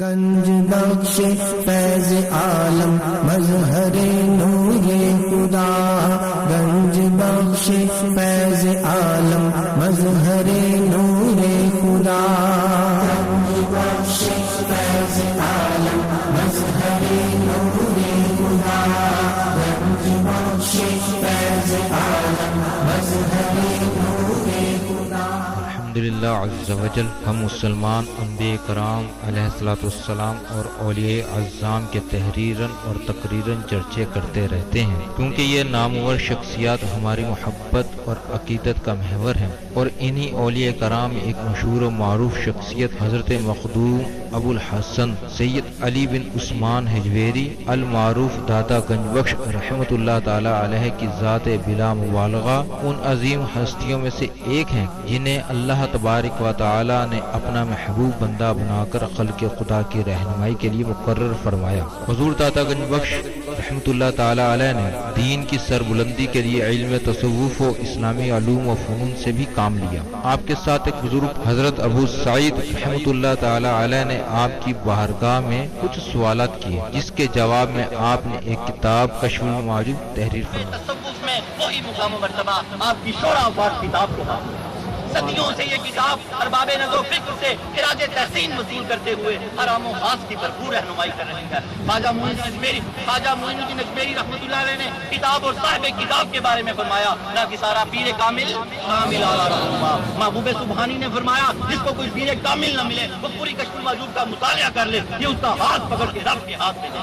گنج بخش فیض عالم مظہر نور خدا، گنج بخش فیض عالم مظہر نور خدا، گنج بخش فیض عالم مظہر نور خدا، گنج بخش فیض عالم مظہر نور خدا۔ الحمدللہ عز وجل، ہم مسلمان انبیاء کرام علیہ الصلوۃ والسلام اور اولیاء اعظام کے تحریراً اور تقریراً چرچے کرتے رہتے ہیں، کیونکہ یہ نامور شخصیات ہماری محبت اور عقیدت کا محور ہیں، اور انہی اولیاء کرام ایک مشہور و معروف شخصیت حضرت مخدوم ابو الحسن سید علی بن عثمان حجویری المعروف داتا گنج بخش رحمۃ اللہ تعالی علیہ کی ذات بلا مبالغہ ان عظیم ہستیوں میں سے ایک ہیں جنہیں اللہ تبارک و تعالی نے اپنا محبوب بندہ بنا کر خلق خدا کی رہنمائی کے لیے مقرر فرمایا۔ حضور داتا گنج بخش رحمۃ اللہ تعالی علیہ نے دین کی سربلندی کے لیے علم تصوف و اسلامی علوم و فنون سے بھی کام لیا۔ آپ کے ساتھ ایک بزرگ حضرت ابو سعید رحمۃ اللہ تعالی علیہ نے آپ کی بارگاہ میں کچھ سوالات کیے، جس کے جواب میں آپ نے ایک کتاب کشف المعجوب تحریر فرمائی۔ تصوف میں وہی مقام و مرتبہ آپ کی شورا آفاق کتاب کو حاصل ہے۔ صدیوں سے یہ کتاب ارباب نظر و فکر سے خراج تحسین وصول کرتے ہوئے حرام و خاص کی بھرپور رہنمائی کر رہی ہے۔ خواجہ معین الدین اجمیری رحمۃ اللہ علیہ نے کتاب اور صاحب کتاب کے بارے میں فرمایا، نہ کہ سارا پیر کامل اعلیٰ رہنما۔ محبوب سبحانی نے فرمایا، جس کو کوئی پیر کامل نہ ملے وہ پوری کشف المعجوب کا مطالعہ کر لے، یہ اس کا ہاتھ پکڑ کے رب کے ہاتھ میں دے۔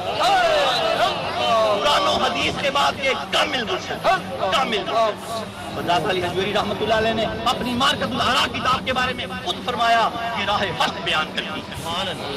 قرآن و حدیث کے بعد یہ کامل مرشد، کامل مرشد۔ داتا علی حجویری رحمۃ اللہ علیہ نے اپنی مارکت الآراء کتاب کے بارے میں خود فرمایا کہ راہ حق بیان کرتی ہے۔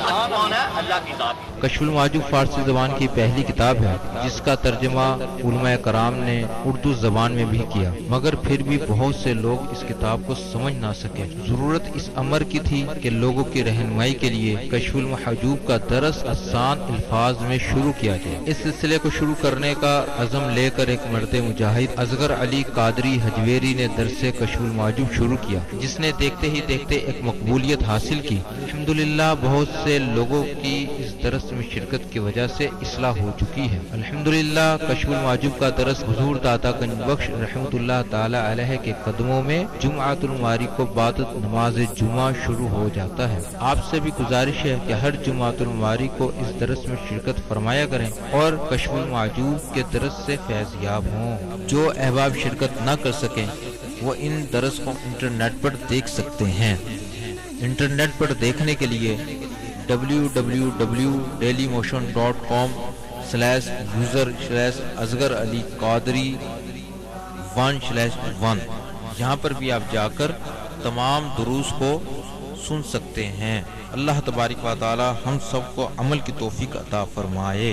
حق کون ہے؟ اللہ کی ذات۔ کشف المعجوب فارسی زبان کی پہلی کتاب ہے جس کا ترجمہ علماء کرام نے اردو زبان میں بھی کیا، مگر پھر بھی بہت سے لوگ اس کتاب کو سمجھ نہ سکے۔ ضرورت اس امر کی تھی کہ لوگوں کی رہنمائی کے لیے کشف المحجوب کا درس آسان الفاظ میں شروع کیا جائے۔ اس سلسلے کو شروع کرنے کا عزم لے کر ایک مرد مجاہد اصغر علی قادری حجویری نے درس کشف المعجوب شروع کیا، جس نے دیکھتے ہی دیکھتے ایک مقبولیت حاصل کی۔ الحمدللہ بہت سے لوگوں کی اس درس میں شرکت کی وجہ سے اصلاح ہو چکی ہے۔ الحمدللہ کشف المعجوب کا درس حضور داتا گنج بخش رحمۃ اللہ تعالی علیہ کے قدموں میں جمعۃ المباری کو بعد نماز جمعہ شروع ہو جاتا ہے۔ آپ سے بھی گزارش ہے کہ ہر جمعۃ المباری کو اس درس میں شرکت فرمایا کریں اور کشف المعجوب کے درس سے فیض یاب ہوں۔ جو احباب شرکت نہ کر سکیں وہ ان درس کو انٹرنیٹ پر دیکھ سکتے ہیں۔ انٹرنیٹ پر دیکھنے کے لیے www.dailymotion.com/user/اصغر علی قادری 1/1 یہاں پر بھی آپ جا کر تمام دروس کو سن سکتے ہیں۔ اللہ تبارک و تعالی ہم سب کو عمل کی توفیق عطا فرمائے۔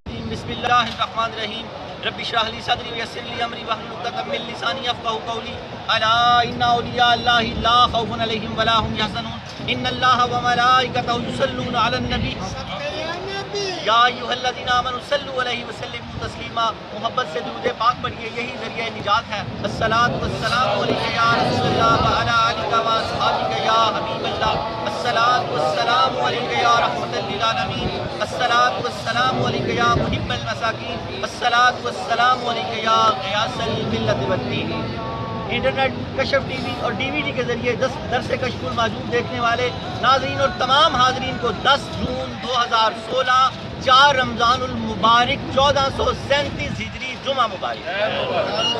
بسم اللہ الرحمن الرحیم۔ رب اشرح لی صدری ویسر لی امری واحلل عقدۃ من لسانی یفقهوا قولی۔ الا ان اولیاء اللہ لا خوف علیہم ولا هم یحزنون ان اللہ وملائکتہ یصلون علی النبی یا ایھا الذین آمنوا صلوا علیہ وسلموا تسلیما۔ محبت سے درود پاک پڑھیے، یہی ذریعہ نجات ہے۔ الصلاۃ والسلام علیک یا رسول اللہ وعلی آلک واصحابک یا حبیب اللہ۔ الصلاۃ والسلام علیک یا رحمۃ للعالمین۔ الصلاۃ والسلام علیک یا محب المساکین۔ الصلاۃ والسلام علیک یا غیاث الملت والدین۔ انٹرنیٹ، کشف ٹی وی اور ڈی وی ڈی کے ذریعے درس کشف المعجوب دیکھنے والے ناظرین اور تمام حاضرین کو 10 جون 2016 4 رمضان المبارک 1437 ہجری جمعہ مبارک۔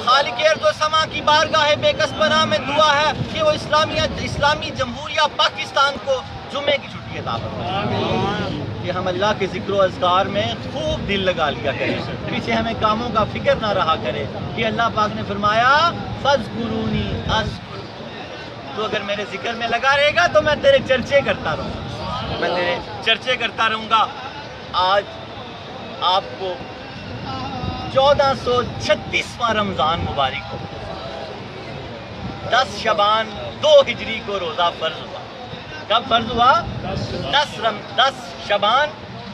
خالق ارض و سما کی بارگاہ بے کس پناہ میں دعا ہے کہ وہ اسلامی جمہوریہ پاکستان کو جمعے کی چھٹی عطا فرمائے، کہ ہم اللہ کے ذکر و اذکار میں خوب دل لگا لیا کریں، پیچھے ہمیں کاموں کا فکر نہ رہا کرے، کہ اللہ پاک نے فرمایا فاذکرونی اذکرکم، تو اگر میرے ذکر میں لگا رہے گا تو میں تیرے چرچے کرتا رہوں گا، میں تیرے چرچے کرتا رہوں گا۔ آج آپ کو 1436واں رمضان مبارک ہو، 10 شعبان 2 ہجری کو روزہ فرض ہوا۔ کب فرض ہوا؟ 10 شعبان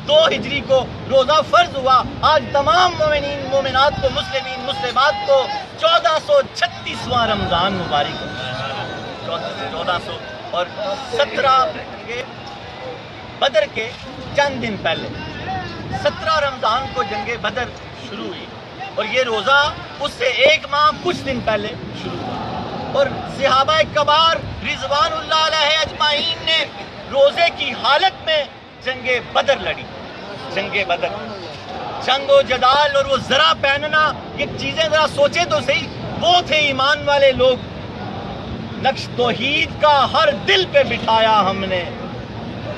2 ہجری کو روزہ فرض ہوا۔ آج تمام مومنین مومنات کو، مسلمین مسلمات کو 1436واں رمضان مبارک ہو۔ 1417 بدر کے چند دن پہلے 17 رمضان کو جنگ بدر شروع ہوئی اور یہ روزہ اس سے 1 ماہ کچھ دن پہلے شروع ہوا، اور صحابہ کبار رضوان اللہ علیہ اجمعین نے روزے کی حالت میں جنگ بدر لڑی۔ جنگ بدر، جنگ و جدال اور وہ ذرا پہننا، یہ چیزیں ذرا سوچیں تو صحیح، وہ تھے ایمان والے لوگ۔ نقش توحید کا ہر دل پہ بٹھایا ہم نے،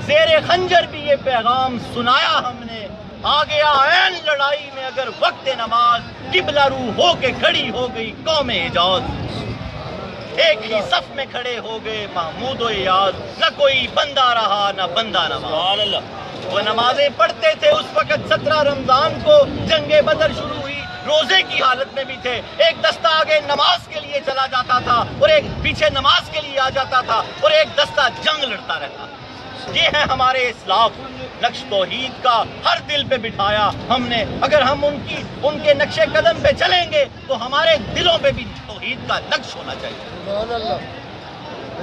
زیر خنجر بھی یہ پیغام سنایا ہم نے، آ گیا عین لڑائی میں اگر وقت نماز، قبلہ رو ہو کے کھڑی ہو گئی قوم حجاز، ایک ہی صف میں کھڑے ہو گئے محمود و ایاز، نہ کوئی بندہ رہا نہ بندہ نماز۔ وہ نمازیں پڑھتے تھے اس وقت 17 رمضان کو جنگ بدر شروع ہوئی، روزے کی حالت میں بھی تھے، ایک دستہ آگے نماز کے لیے چلا جاتا تھا اور ایک پیچھے نماز کے لیے آ جاتا تھا، اور ایک دستہ جنگ لڑتا رہتا۔ یہ ہے ہمارے اسلاف، نقش توحید کا ہر دل پہ بٹھایا ہم نے۔ اگر ہم ان کے نقش قدم پہ چلیں گے تو ہمارے دلوں پہ بھی توحید کا نقش ہونا چاہیے۔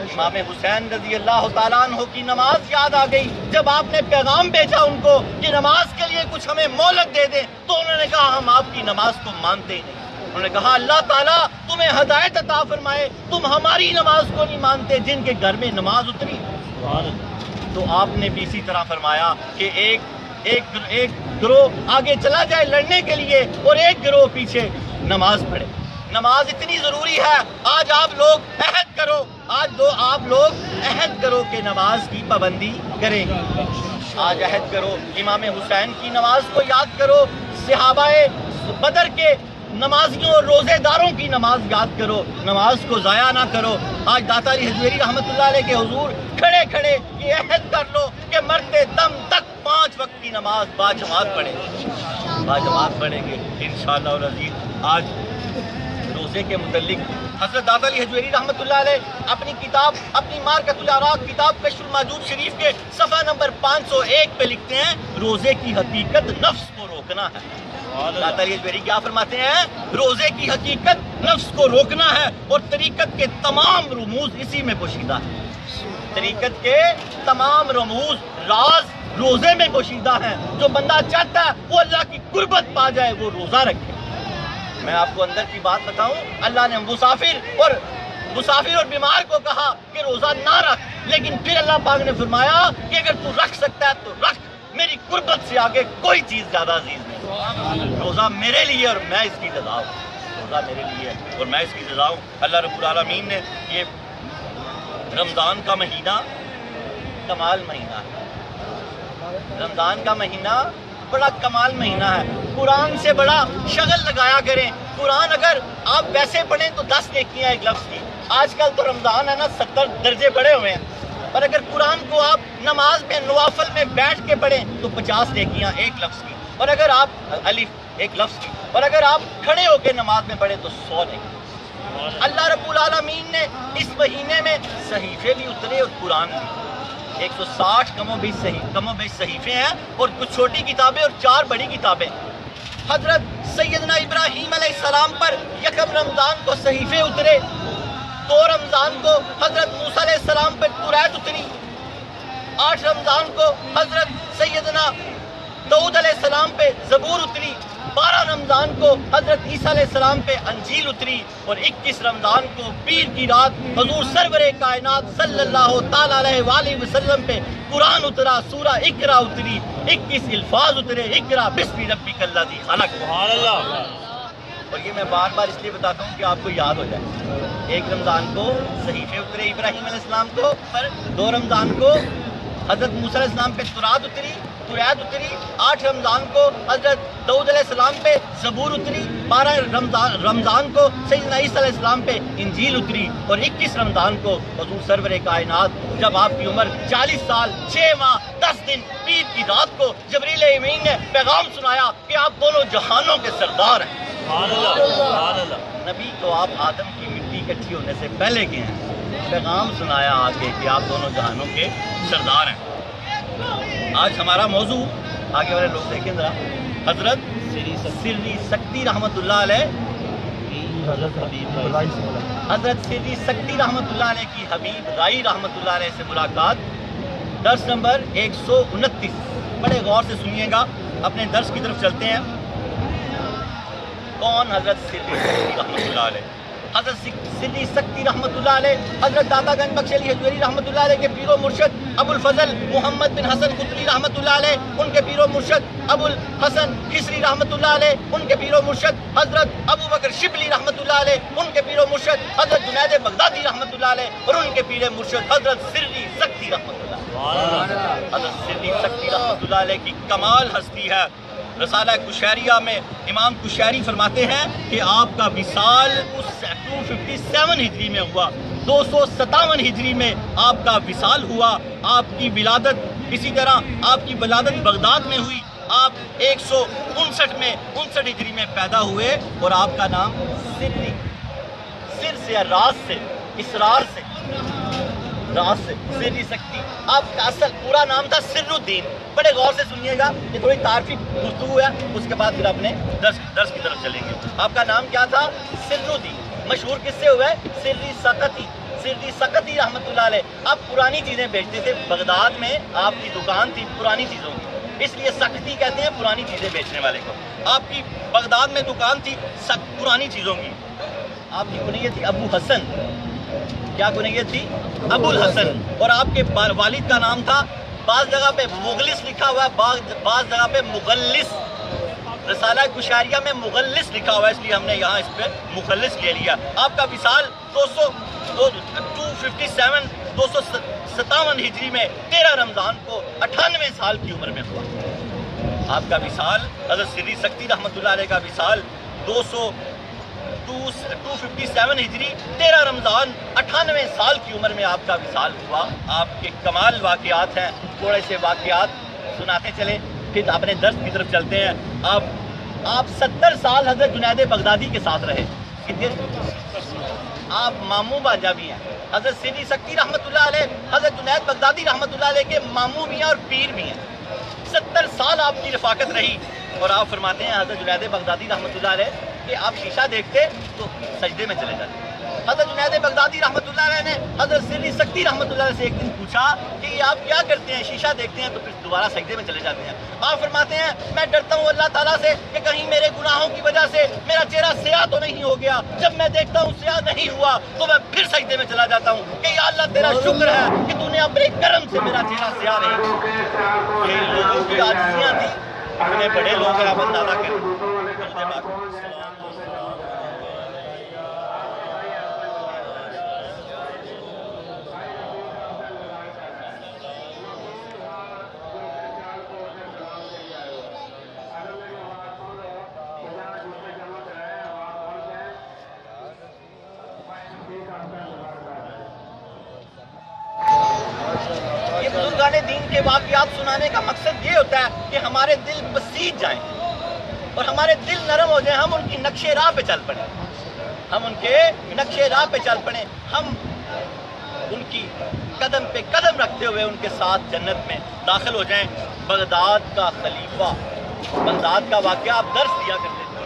امام حسین رضی اللہ تعالیٰ عنہ کی نماز یاد آ گئی جب آپ نے پیغام بھیجا ان کو کہ نماز کے لیے کچھ ہمیں مہلت دے دیں، تو انہوں نے کہا ہم آپ کی نماز کو مانتے ہی نہیں۔ انہوں نے کہا اللہ تعالیٰ تمہیں ہدایت عطا فرمائے، تم ہماری نماز کو نہیں مانتے جن کے گھر میں نماز اتری۔ تو آپ نے بھی اسی طرح فرمایا کہ ایک گروہ آگے چلا جائے لڑنے کے لیے اور ایک گروہ پیچھے نماز پڑھے۔ نماز اتنی ضروری ہے، آج آپ لوگ عہد کرو، آپ لوگ عہد کرو کہ نماز کی پابندی کریں گے۔ آج عہد کرو، امام حسین کی نماز کو یاد کرو، صحابہ بدر کے نمازیوں اور روزے داروں کی نماز یاد کرو، نماز کو ضائع نہ کرو۔ آج داتا علی حجویری رحمۃ اللہ علیہ کے حضور کھڑے کھڑے یہ عہد کر لو کہ مرتے دم تک 5 وقت کی نماز باجماعت پڑھیں گے انشاءاللہ العزیز۔ آج روزے کے متعلق حضرت داتا علی حجویری رحمۃ اللہ علیہ اپنی کتاب، اپنی مارکۃ الاراق کتاب کشف الموجود شریف کے صفحہ نمبر 501 پہ لکھتے ہیں روزے کی حقیقت نفس کو روکنا ہے۔ داتا علی حجویری کیا فرماتے ہیں؟ روزے کی حقیقت نفس کو روکنا ہے، اور طریقت کے تمام رموز اسی میں پوشیدہ ہیں۔ طریقت کے تمام رموز، راز روزے میں پوشیدہ ہیں۔ جو بندہ چاہتا ہے وہ اللہ کی قربت پا جائے وہ روزہ رکھے۔ میں آپ کو اندر کی بات بتاؤں، اللہ نے مسافر اور بیمار کو کہا کہ روزہ نہ رکھ، لیکن پھر اللہ پاک نے فرمایا کہ اگر تو رکھ سکتا ہے تو رکھ، میری قربت سے آگے کوئی چیز زیادہ عزیز نہیں۔ روزہ میرے لیے اور میں اس کی جزا ہوں، روزہ میرے لیے اور میں اس کی جزا ہوں۔ اللہ رب العالمین نے یہ رمضان کا مہینہ کمال مہینہ ہے، رمضان کا مہینہ بڑا کمال مہینہ ہے۔ قرآن سے بڑا شغل لگایا کریں۔ قرآن اگر آپ ویسے پڑھیں تو 10 نیکیاں ایک لفظ کی۔ آج کل تو رمضان ہے نا 70 درجے بڑے ہوئے ہیں، اور اگر قرآن کو آپ نماز میں نوافل میں بیٹھ کے پڑھیں تو 50 نیکیاں ایک لفظ کی، اور اگر آپ الف ایک لفظ کی، اور اگر آپ کھڑے ہو کے نماز میں پڑھیں تو 100 نیکیاں۔ اللہ رب العالمین نے اس مہینے میں صحیفے بھی اترے اور قرآن بھی، 160 کم و بیش صحیفے ہیں، اور کچھ چھوٹی کتابیں اور 4 بڑی کتابیں۔ حضرت سیدنا ابراہیم علیہ السلام پر 1 رمضان کو صحیفے اترے، 2 رمضان کو حضرت موسیٰ علیہ السلام پر توریت اتری، 8 رمضان کو حضرت سیدنا داؤد علیہ السلام پہ زبور اتری، 12 رمضان کو حضرت عیسیٰ علیہ السلام پہ انجیل اتری، اور 21 رمضان کو پیر کی رات حضور سرور کائنات صلی اللہ تعالیٰ علیہ وآلہ وسلم پہ قرآن اترا، سورہ اقرا اتری، 21 الفاظ اترے، اقرا بسم ربک الذی خلق۔ سبحان اللہ۔ اور یہ میں بار بار اس لیے بتاتا ہوں کہ آپ کو یاد ہو جائے۔ 1 رمضان کو صحیفے اترے ابراہیم علیہ السلام کو پر، 2 رمضان کو حضرت موسیٰ علیہ السلام پہ توریت اتری، 8 رمضان کو حضرت داؤد علیہ السلام پہ زبور اتری، 12 رمضان کو سیدنا عیسیٰ علیہ السلام پہ انجیل اتری، اور 21 رمضان کو حضور سرور کائنات جب آپ کی عمر 40 سال 6 ماہ 10 دن پیر کی رات کو جبریل امین نے پیغام سنایا کہ آپ دونوں جہانوں کے سردار ہیں۔ نبی تو آپ آدم کی مٹی اکٹھی ہونے سے پہلے کے ہیں، پیغام سنایا آ کے کہ آپ دونوں جہانوں کے سردار ہیں۔ آج ہمارا موضوع آگے والے لوگ دیکھیں ذرا، حضرت سری سکتی رحمۃ اللہ علیہ، حضرت سری سکتی رحمۃ اللہ علیہ کی حبیب رائی رحمۃ اللہ علیہ سے ملاقات درس نمبر 129. بڑے غور سے سنیے گا، اپنے درس کی طرف چلتے ہیں. کون؟ حضرت سری رحمۃ اللہ علیہ. حضرت سری سکتی رحمۃ اللہ علیہ، حضرت داتا گنج بخش علی حجویری رحمۃ اللہ علیہ کے پیر و مرشد ابو الفضل محمد بن حسن قطبی رحمۃ اللہ علیہ، ان کے پیر و مرشد ابو الحسن کسری رحمۃ اللہ علیہ، ان کے پیر و مرشد حضرت ابو بکر شبلی رحمۃ اللہ علیہ، ان کے پیر و مرشد حضرت جنید بغدادی رحمۃ اللہ علیہ، اور ان کے پیر مرشد حضرت سری سکتی رحمۃ اللہ علیہ. حضرت سری سکتی رحمۃ اللہ علیہ کی کمال ہستی ہے. رسالہ کشیریہ میں امام کشیری فرماتے ہیں کہ آپ کا وصال 257 ہجری میں ہوا، 257 ہجری میں آپ کا وصال ہوا. آپ کی ولادت اسی طرح آپ کی ولادت بغداد میں ہوئی. آپ 159 میں 59 ہجری میں پیدا ہوئے، اور آپ کا نام سری، سر سے، راز سے، اسرار سے، راز سے سری سکتی. آپ کا اصل پورا نام تھا سر الدین. بڑے غور سے سنیے گا، یہ تھوڑی تعارفی گفتگو ہے، اس کے بعد پھر اپنے درس کی طرف چلیں گے. آپ کا نام کیا تھا؟ سر الدین. مشہور کس سے ہوا ہے؟ سری سکتی، سری سکتی رحمۃ اللہ علیہ. آپ پرانی چیزیں بیچتے تھے. بغداد میں آپ کی دکان تھی پرانی چیزوں کی، اس لیے سکتی کہتے ہیں پرانی چیزیں بیچنے والے کو. آپ کی بغداد میں دکان تھی پرانی چیزوں کی. آپ کی کنیت تھی ابو حسن. کیا کنیت تھی؟ ابو الحسن. اور آپ کے والد کا نام تھا، بعض جگہ پہ مغلس لکھا ہوا ہے، بعض جگہ پہ مغلس. رسالہ کشاریہ میں مغلس لکھا ہوا ہے، اس لیے ہم نے یہاں اس پہ مغلس لے لیا. آپ کا وصال 257 ہجری میں 13 رمضان کو 98 سال کی عمر میں ہوا. آپ کا وصال حضرت سری سکتی رحمۃ اللہ علیہ کا وصال 257 ہجری 13 رمضان 98 سال کی عمر میں آپ کا وصال ہوا. آپ کے کمال واقعات ہیں، تھوڑے سے واقعات سناتے چلے، پھر اپنے درس کی طرف چلتے ہیں. آپ 70 سال حضرت جنید بغدادی کے ساتھ رہے. کتنے؟ آپ ماموں باجا بھی ہیں. حضرت سری سکتی رحمۃ اللہ علیہ حضرت جنید بغدادی رحمۃ اللہ علیہ کے ماموں بھی ہیں اور پیر بھی ہیں. 70 سال آپ کی رفاقت رہی. اور آپ فرماتے ہیں حضرت جنید بغدادی رحمۃ اللہ علیہ کہ آپ شیشہ دیکھتے تو سجدے میں چلے جاتے. حضرت جنید بغدادی رحمۃ اللہ علیہ نے حضرت سری سکتی رحمۃ اللہ علیہ سے ایک دن پوچھا کہ یہ آپ کیا کرتے ہیں؟ شیشہ دیکھتے ہیں تو پھر دوبارہ سجدے میں چلے جاتے ہیں. آپ فرماتے ہیں میں ڈرتا ہوں اللہ تعالیٰ سے کہ کہیں میرے گناہوں کی وجہ سے میرا چہرہ سیاہ تو نہیں ہو گیا. جب میں دیکھتا ہوں سیاہ نہیں ہوا تو میں پھر سجدے میں چلا جاتا ہوں کہ یا اللہ تیرا شکر ہے کہ تو نے اپنے کرم سے میرا چہرہ سیاہ نہیں کیا. یہ لوگوں کی عاجزیاں تھیں. اتنے بڑے لوگ ہیں، آپ اندازہ کریں. یہ بزرگان دین کے واقعات سنانے کا مقصد یہ ہوتا ہے کہ ہمارے دل بسیج جائیں اور ہمارے دل نرم ہو جائیں. ہم ان کی نقش راہ پہ چل پڑیں، ہم ان کے نقش راہ پہ چل پڑیں، ہم ان کی قدم پہ قدم رکھتے ہوئے ان کے ساتھ جنت میں داخل ہو جائیں. بغداد کا خلیفہ، بغداد کا واقعہ آپ درس دیا کرتے تھے.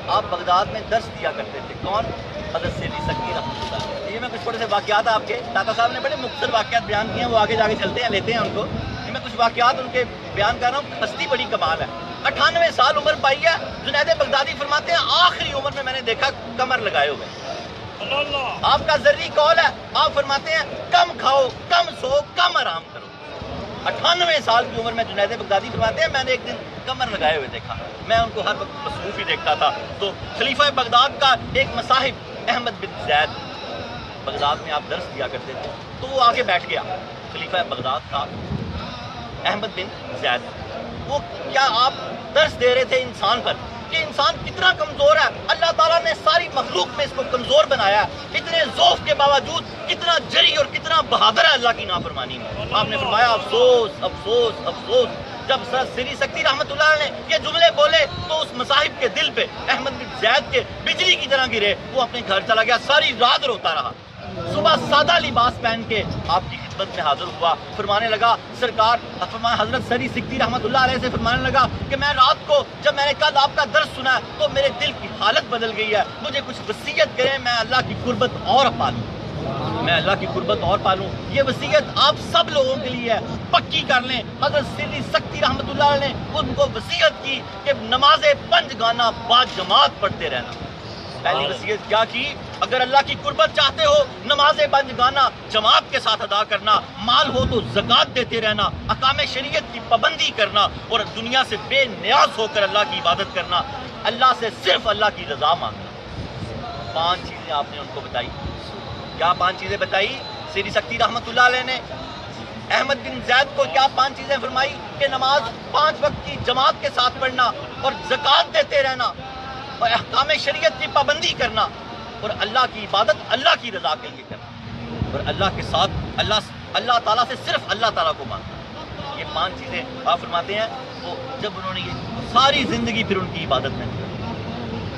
آپ بغداد میں درس دیا کرتے تھے. کون؟ حضرت سری سکتی رحمۃ اللہ علیہ. یہ میں کچھ تھوڑے سے واقعات آپ کے داتا صاحب نے بڑے مختصر واقعات بیان کیے ہیں، وہ آگے جا کے چلتے ہیں، لیتے ہیں ان کو. یہ میں کچھ واقعات ان کے بیان کر رہا ہوں. ہستی بڑی کمال ہے. 98 سال عمر پائی ہے. جنید بغدادی فرماتے ہیں آخری عمر میں نے دیکھا کمر لگائے ہوئے. آپ کا ذری قول ہے. آپ فرماتے ہیں کم کھاؤ، کم سو، کم آرام کرو. 98 سال کی عمر میں جنید بغدادی فرماتے ہیں میں نے ایک دن کمر لگائے ہوئے دیکھا. میں ان کو ہر وقت مصروف ہی دیکھتا تھا. تو خلیفہ بغداد کا ایک مصاحب احمد بن زید، بغداد میں آپ درس دیا کرتے تھے، تو وہ آگے بیٹھ گیا. خلیفہ بغداد کا احمد بن زید، وہ کیا آپ درس دے رہے تھے انسان پر کہ انسان کتنا کمزور ہے. اللہ تعالیٰ نے ساری مخلوق میں اس کو کمزور بنایا. اتنے ذوف کے باوجود کتنا جری اور کتنا بہادر ہے اللہ کی نافرمانی میں. آپ نے فرمایا افسوس افسوس افسوس. جب سری سکتی رحمۃ اللہ نے یہ جملے بولے تو اس مصاحب کے دل پہ احمد بن زید کے بجلی کی طرح گرے. وہ اپنے گھر چلا گیا، ساری رات روتا رہا. صبح سادہ لباس پہن کے آپ کی خدمت میں حاضر ہوا. فرمانے لگا سرکار، حضرت سری سکتی رحمۃ اللہ علیہ سے فرمانے لگا کہ میں رات کو جب میں نے کل آپ کا درس سنا تو میرے دل کی حالت بدل گئی ہے. مجھے کچھ وصیت کریں، میں اللہ کی قربت اور پا لوں. میں اللہ کی قربت اور پالوں. یہ وصیت آپ سب لوگوں کے لیے ہے, پکی کر لیں. حضرت سری سکتی رحمۃ اللہ علیہ نے ان کو وصیت کی کہ نماز پنج گانا با جماعت پڑھتے رہنا. پہلی وصیت کیا کی؟ اگر اللہ کی قربت چاہتے ہو نماز پنج گانا جماعت کے ساتھ ادا کرنا, مال ہو تو زکوٰۃ دیتے رہنا, احکام شریعت کی پابندی کرنا, اور دنیا سے بے نیاز ہو کر اللہ کی عبادت کرنا, اللہ سے صرف اللہ کی رضا مانگنا. 5 چیزیں آپ نے ان کو بتائی. کیا 5 چیزیں بتائی سری سکتی رحمۃ اللہ علیہ نے؟ احمد بن زید کو کیا 5 چیزیں فرمائی کہ نماز 5 وقت کی جماعت کے ساتھ پڑھنا, اور زکوٰۃ دیتے رہنا, اور احکام شریعت کی پابندی کرنا, اور اللہ کی عبادت اللہ کی رضا کے لیے کرنا, اور اللہ کے ساتھ اللہ تعالیٰ سے صرف اللہ تعالیٰ کو مانگنا. یہ 5 چیزیں آپ فرماتے ہیں. وہ جب انہوں نے یہ ساری زندگی پھر ان کی عبادت میں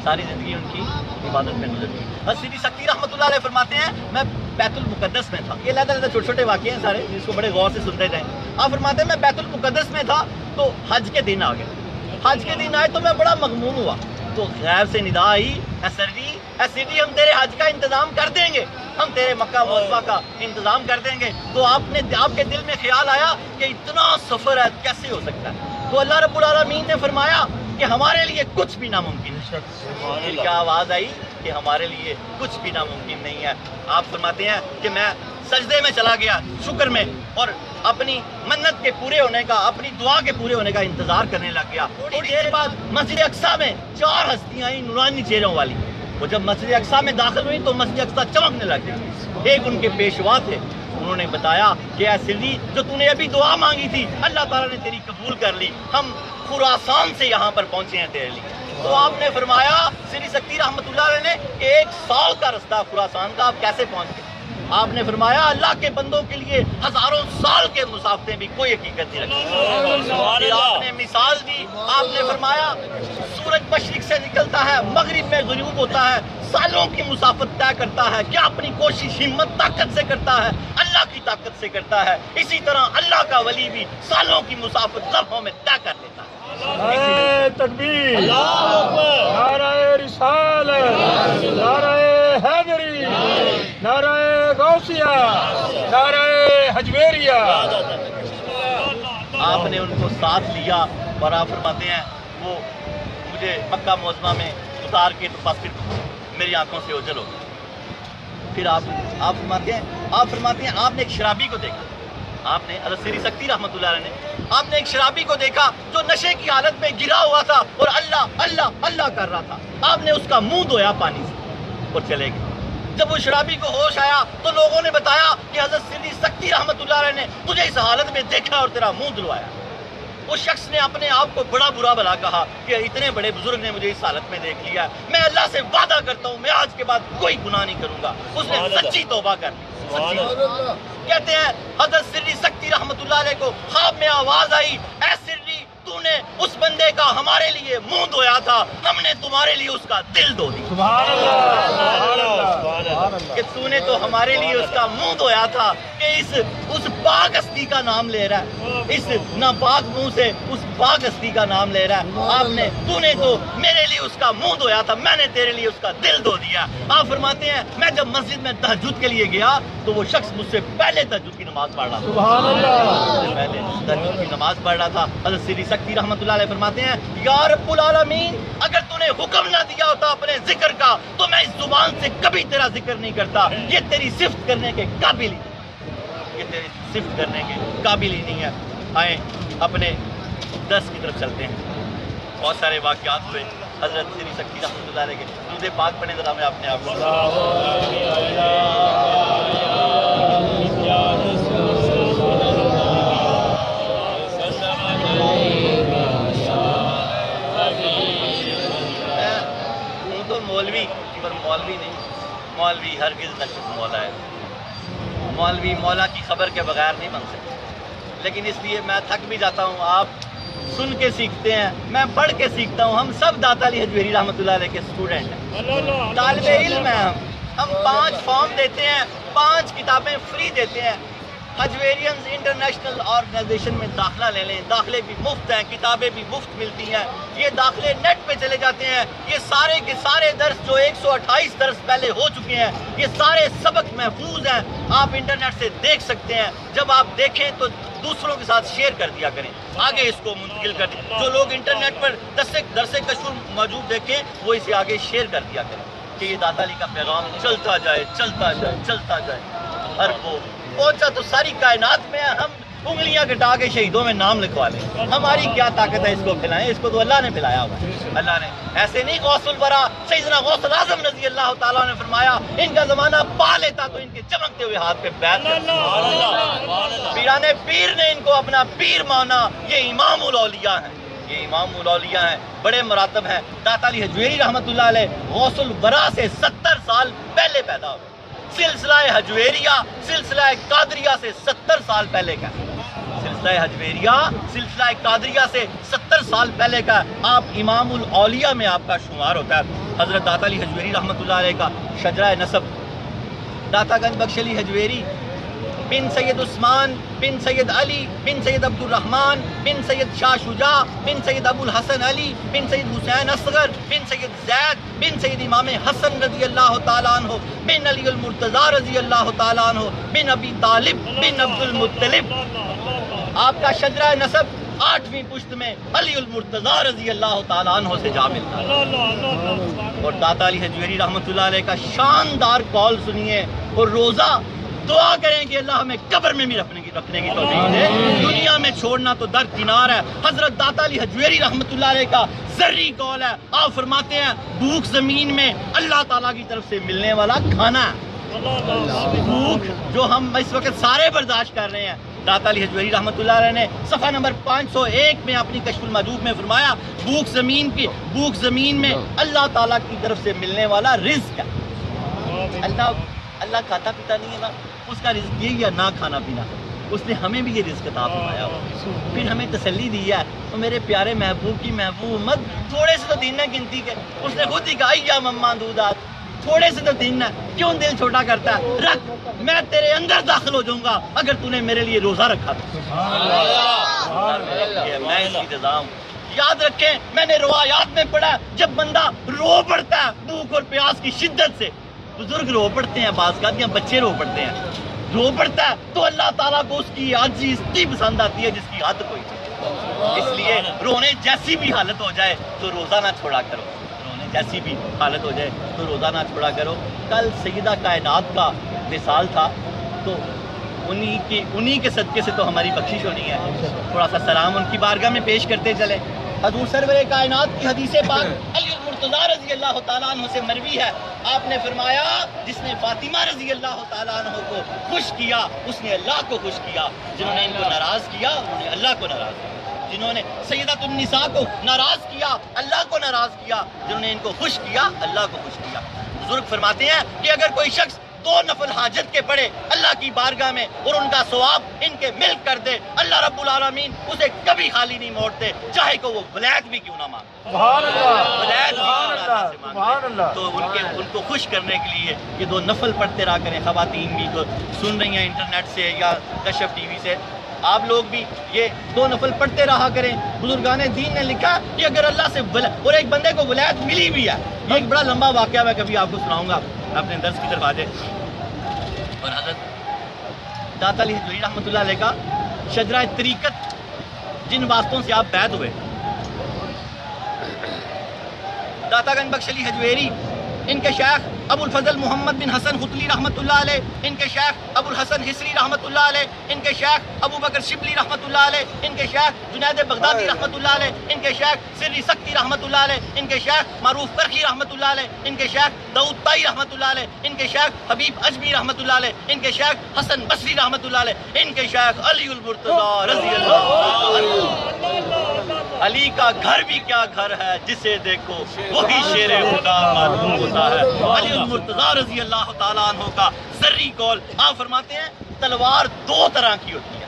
ساری زندگی ان کی عبادت میں گزر گئی. سری سکتی رحمۃ اللہ علیہ فرماتے ہیں میں بیت المقدس میں تھا. یہ علیحدہ چھوٹے چھوٹے واقعے ہیں سارے, جس کو بڑے غور سے سنتے جائیں. آپ فرماتے ہیں میں بیت المقدس میں تھا تو حج کے دن آ گئے. حج کے دن آئے تو میں بڑا مغموم ہوا. تو غیب سے ندا آئی, اے سر جی ہم تیرے حج کا انتظام کر دیں گے, ہم تیرے مکہ معظمہ کا انتظام کر دیں گے. تو آپ کے دل میں خیال آیا کہ اتنا سفر ہے کیسے ہو سکتا ہے؟ تو اللہ رب العالمین نے فرمایا کہ ہمارے لیے کچھ بھی ناممکن ہے. کیا آواز آئی کہ ہمارے لیے کچھ بھی ناممکن نہیں ہے. آپ فرماتے ہیں کہ میں سجدے میں چلا گیا شکر میں, اور اپنی منت کے پورے ہونے کا, اپنی دعا کے پورے ہونے کا انتظار کرنے لگ گیا. تھوڑی دیر بعد مسجد اقصیٰ میں 4 ہستیاں آئیں نورانی چہروں والی. وہ جب مسجد اقصیٰ میں داخل ہوئی تو مسجد اقصیٰ چمکنے لگ گئی. ایک ان کے پیشوا تھے, انہوں نے بتایا کہ اے سری جو تو نے ابھی دعا مانگی تھی اللہ تعالیٰ نے تیری قبول کر لی, ہم خراسان سے یہاں پر پہنچے ہیں تیرے لیے. تو آپ نے فرمایا سری سکتی رحمۃ اللہ علیہ نے کہ 1 سال کا رستہ خراسان کا, آپ کیسے پہنچ گئے؟ آپ نے فرمایا اللہ کے بندوں کے لیے ہزاروں سال کے مسافتیں بھی کوئی حقیقت نہیں رکھتی. آپ نے مثال دی, آپ نے فرمایا سورج مشرق سے نکلتا ہے مغرب میں غروب ہوتا ہے, سالوں کی مسافت طے کرتا ہے. کیا اپنی کوشش ہمت طاقت سے کرتا ہے؟ اللہ کی طاقت سے کرتا ہے. اسی طرح اللہ کا ولی بھی سالوں کی مسافت لمحوں میں طے کر لیتا ہے. نعرہ تکبیر, نعرہ رسالت, نعرہ حیدری, نعرہ غوثیہ, نعرہ حجویریہ. آپ نے ان کو ساتھ لیا اور آپ فرماتے ہیں وہ مجھے مکہ معظمہ میں اتار کے بس پھر میری آنکھوں سے اوجھل ہو گئی. پھر آپ فرماتے ہیں آپ نے ایک شرابی کو دیکھا. آپ نے حضرت سری سکتی رحمۃ اللہ علیہ نے آپ نے ایک شرابی کو دیکھا جو نشے کی حالت میں گرا ہوا تھا اور اللہ اللہ اللہ کر رہا تھا. آپ نے اس کا منہ دھویا پانی سے اور چلے گئے. جب وہ شرابی کو ہوش آیا تو لوگوں نے بتایا کہ حضرت سری سکتی رحمۃ اللہ علیہ نے تجھے اس حالت میں دیکھا اور تیرا منہ دھلوایا. اس شخص نے اپنے آپ کو بڑا برا بھلا کہا کہ اتنے بڑے بزرگ نے مجھے اس حالت میں دیکھ لیا, میں اللہ سے وعدہ کرتا ہوں میں آج کے بعد کوئی گناہ نہیں کروں گا. اس نے سچی توبہ کر لی. کہتے ہیں حضرت سری سکتی رحمۃ اللہ علیہ کو خواب میں آواز آئی, اے سری تو نے اس بندے کا ہمارے لیے منہ دھویا تھا, ہم نے تمہارے لیے اس کا دل دھو دی. کہ تو نے تو ہمارے لیے اس کا منہ دھویا تھا کہ اس پاک ہستی کا نام لے رہا ہے, اس ناپاک منہ سے اس پاک ہستی کا نام لے رہا ہے. تو نے تو میرے لیے اس کا منہ دھویا تھا, میں نے تیرے لیے اس کا دل دھو دیا. آپ فرماتے ہیں میں جب مسجد میں تہجد کے لیے گیا تو وہ شخص مجھ سے پہلے تہجد کی نماز پڑھ رہا تھا. پہلے تہجد کی نماز پڑھ رہا تھا. حضرت سری سکتی رحمۃ اللہ علیہ فرماتے ہیں یا رب العالمین اگر تو نے حکم نہ دیا ہوتا اپنے ذکر کا تو میں اس زبان سے کبھی تیرا ذکر نہیں کرتا. یہ تیری صفت کرنے کے قابل ہی نہیں ہے. آئیں اپنے درس کی طرف چلتے ہیں. بہت سارے واقعات ہوئے حضرت سری سکتی رحمۃ اللہ علیہ کے. درود پاک پڑھیں ذرا میں اپنے آپ کو. مولوی پر مولوی نہیں, مولوی ہرگز نہ مولا ہے. مولوی مولا کی خبر کے بغیر نہیں بن سکتے, لیکن اس لیے میں تھک بھی جاتا ہوں. آپ سن کے سیکھتے ہیں, میں پڑھ کے سیکھتا ہوں. ہم سب داتا علی حجویری رحمۃ اللہ علیہ کے اسٹوڈنٹ ہیں, طالب علم ہیں. ہم 5 فارم دیتے ہیں, 5 کتابیں فری دیتے ہیں. حجویرینز انٹرنیشنل آرگنائزیشن میں داخلہ لے لیں، داخلے بھی مفت ہیں، کتابیں بھی مفت ملتی ہیں، یہ داخلے نیٹ پہ چلے جاتے ہیں، یہ سارے کے سارے درس جو 128 درس پہلے ہو چکے ہیں، یہ سارے سبق محفوظ ہیں، آپ انٹرنیٹ سے دیکھ سکتے ہیں، جب آپ دیکھیں تو دوسروں کے ساتھ شیئر کر دیا کریں، آگے اس کو منتقل کر دیں، جو لوگ انٹرنیٹ پر درس کشف موجود دیکھیں وہ اسے آگے شیئر کر دیا کریں کہ یہ داتا علی کا پیغام چلتا جائے چلتا جائے چلتا جائے، ہر کو پہنچا تو ساری کائنات میں ہم انگلیاں کٹا کے شہیدوں میں نام لکھوا لیں، ہماری کیا طاقت ہے اس کو پھیلائیں، اس کو تو اللہ نے پھیلایا ہوا ہے، اللہ نے ایسے نہیں۔ غوث الورا سیدنا غوث الاعظم رضی اللہ تعالیٰ نے فرمایا ان کا زمانہ پا لیتا تو ان کے چمکتے ہوئے ہاتھ پہ بیعت کرتا، پیران پیر نے ان کو اپنا پیر مانا، یہ امام الاولیاء ہیں، یہ امام الاولیاء ہیں، بڑے مراتب ہیں۔ داتا علی حجویری رحمۃ اللہ علیہ غوث الورا سے 70 سال پہلے پیدا ہوئے، سلسلہ حجویریہ سلسلہ قادریہ سے 70 سال پہلے کا، سلسلہ حجویریہ سلسلہ قادریہ سے 70 سال پہلے کا، آپ امام الاولیاء میں آپ کا شمار ہوتا ہے۔ حضرت داتا علی حجویری رحمۃ اللہ علیہ کا شجرہ نسب، داتا گنج بخش علی حجویری بن سید عثمان بن سید علی بن سید عبد الرحمن بن سید شاہ شجاع بن سید ابو الحسن علی بن سید حسین اصغر بن سید زید بن سید امام حسن رضی اللہ تعالیٰ عنہ بن علی المرتضیٰ رضی اللہ تعالیٰ عنہ بن ابی طالب بن عبد المطلب، آپ کا شجرہ نسب 8ویں پشت میں علی المرتضیٰ رضی اللہ تعالیٰ عنہ سے جا ملتا ہے۔ اور داتا علی حجویری رحمۃ اللہ علیہ کا شاندار قول سنیے، اور روزہ دعا کریں کہ اللہ ہمیں قبر میں بھی رکھنے کی توفیق دے، دنیا میں چھوڑنا تو درکنار ہے۔ حضرت داتا علی حجویری رحمۃ اللہ علیہ کا ذری قول ہے، آپ فرماتے ہیں بھوک زمین میں اللہ تعالیٰ کی طرف سے ملنے والا کھانا ہے، بھوک جو ہم اس وقت سارے برداشت کر رہے ہیں۔ داتا علی حجویری رحمۃ اللہ علیہ نے صفحہ نمبر 501 میں اپنی کشف المحجوب میں فرمایا بھوک زمین میں اللہ تعالیٰ کی طرف سے ملنے والا رزق ہے۔ اللہ کھاتا پیتا نہیں ہے نا، اس کا رزق یہی ہے نہ کھانا پینا، اس نے ہمیں بھی یہ رزق عطا فرمایا ہوا، پھر ہمیں تسلی دی ہے۔ تو میرے پیارے محبوب کی محبوب امت، تھوڑے سے تو دن ہے گنتی کے، اس نے خود ہی کہا یا مما دودات، تھوڑے سے تو دن ہے، کیوں دل چھوٹا کرتا ہے، رکھ، میں تیرے اندر داخل ہو جاؤں گا اگر تو نے میرے لیے روزہ رکھا تو۔ میں اس کی رضا ہوں۔ یاد رکھیں، میں نے روایات میں پڑھا جب بندہ رو پڑتا ہے بھوک اور پیاس کی شدت سے، بزرگ رو پڑتے ہیں، بعض کا بچے رو پڑتے ہیں، رو پڑتا ہے تو اللہ تعالیٰ کو اس کی عاجزی اتنی پسند آتی ہے جس کی حد کوئی نہیں۔ اس لیے رونے جیسی بھی حالت ہو جائے تو روزہ نہ چھوڑا کرو، رونے جیسی بھی حالت ہو جائے تو روزہ نہ چھوڑا کرو۔ کل سیدہ کائنات کا وصال تھا تو انہی کے صدقے سے تو ہماری بخشش ہونی ہے۔ تھوڑا سا سلام ان کی بارگاہ میں پیش کرتے چلے۔ حضور سرور کائنات کی حدیث پاک علی المرتضیٰ رضی اللہ تعالیٰ عنہ سے مروی ہے، آپ نے فرمایا جس نے فاطمہ رضی اللہ تعالیٰ عنہ کو خوش کیا اس نے اللہ کو خوش کیا، جنہوں نے ان کو ناراض کیا انہوں نے اللہ کو ناراض کیا، جنہوں نے سیدۃ النساء کو ناراض کیا اللہ کو ناراض کیا، جنہوں نے ان کو خوش کیا اللہ کو خوش کیا۔ بزرگ فرماتے ہیں کہ اگر کوئی شخص 2 نفل حاجت کے پڑھے اللہ کی بارگاہ میں اور ان کا ثواب ان کے مل کر دے، اللہ رب العالمین اسے کبھی خالی نہیں موڑتے، چاہے کہ وہ ولایت بھی کیوں نہ مانگے، سبحان اللہ، ولایت بھی کیوں نہ سے سبحان اللہ۔ مانگے۔ تو ان کو خوش کرنے کے لیے یہ 2 نفل پڑھتے رہا کریں۔ خواتین بھی تو سن رہی ہیں انٹرنیٹ سے یا کشف ٹی وی سے، آپ لوگ بھی یہ 2 نفل پڑھتے رہا کریں۔ بزرگان دین نے لکھا کہ اگر اللہ سے اور ایک بندے کو ولایت ملی بھی ہے، یہ ایک بڑا لمبا واقعہ میں کبھی آپ کو سناؤں گا، اپنے درس کی طرف آ جائے۔ اور حضرت داتا علی حجویری رحمۃ اللہ علیہ کا شجرہ طریقت جن واسطوں سے آپ بیعت ہوئے، داتا گنج بخش علی حجویری، ان کے شیخ ابو الفضل محمد بن حسن خطلی رحمۃ اللہ علیہ، ان کے شیخ ابو الحسن حسری رحمۃ اللہ علیہ، ان کے شیخ ابو بکر شبلی رحمۃ اللہ علیہ، ان کے شیخ جنید بغدادی رحمۃ اللہ علیہ، ان کے شیخ سری سکتی رحمۃ اللہ علیہ، ان کے شیخ معروف کرخی رحمۃ اللہ علیہ، ان کے شیخ داؤد طائی رحمۃ اللہ علیہ، ان کے شیخ حبیب اجمی رحمۃ اللہ علیہ، ان کے شیخ حسن بصری رحمۃ اللہ علیہ، ان کے شیخ علی المرتضیٰ رضی اللہ عنہ۔ علی کا گھر بھی کیا گھر ہے، جسے دیکھو وہی شیر خدا معلوم ہوتا ہے۔ علی المرتضیٰ رضی اللہ تعالیٰ عنہ کا ذری قول، آپ فرماتے ہیں تلوار 2 طرح کی ہوتی ہے۔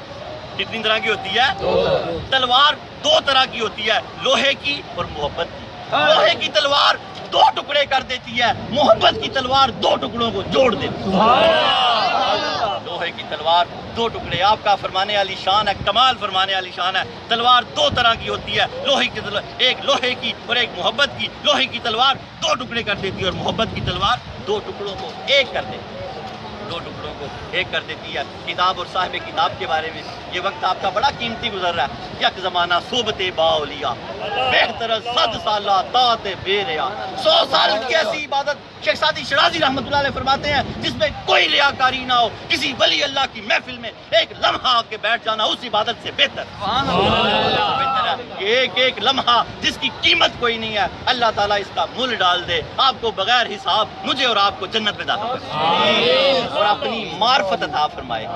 کتنی طرح کی ہوتی ہے؟ تلوار 2 طرح کی ہوتی ہے، لوہے کی اور محبت کی۔ لوہے کی تلوار 2 ٹکڑے کر دیتی ہے، محبت کی تلوار 2 ٹکڑوں کو جوڑ دیتی ہے۔ لوہے کی تلوار دو ٹکڑے. آپ کا فرمانے والی شان ہے, کمال فرمانے والی شان ہے. تلوار دو طرح کی ہوتی ہے, لوہے کی تلوار, ایک لوہے کی اور ایک محبت کی. لوہے کی تلوار دو ٹکڑے کر دیتی ہے اور محبت کی تلوار دو ٹکڑوں کو ایک کر دیتی ہے, دو ٹکڑوں کو ایک کر دیتی ہے. کتاب اور صاحب کتاب کے بارے میں یہ وقت آپ کا بڑا قیمتی گزر رہا ہے. یک زمانہ صحبت با اولیاء, بہتر 100 سالہ طاعت بے ریا. 100 سال کی ایسی عبادت شیخ سعدی شرازی رحمۃ اللہ علیہ فرماتے ہیں جس میں کوئی ریاکاری نہ ہو. کسی ولی اللہ کی محفل میں ایک لمحہ آ کے بیٹھ جانا اس عبادت سے بہتر ہے. ایک ایک لمحہ جس کی قیمت کوئی نہیں ہے, اللہ تعالیٰ اس کا مول ڈال دے آپ کو بغیر حساب, مجھے اور آپ کو جنت میں داخل کرے اور اپنی معرفت عطا فرمائے.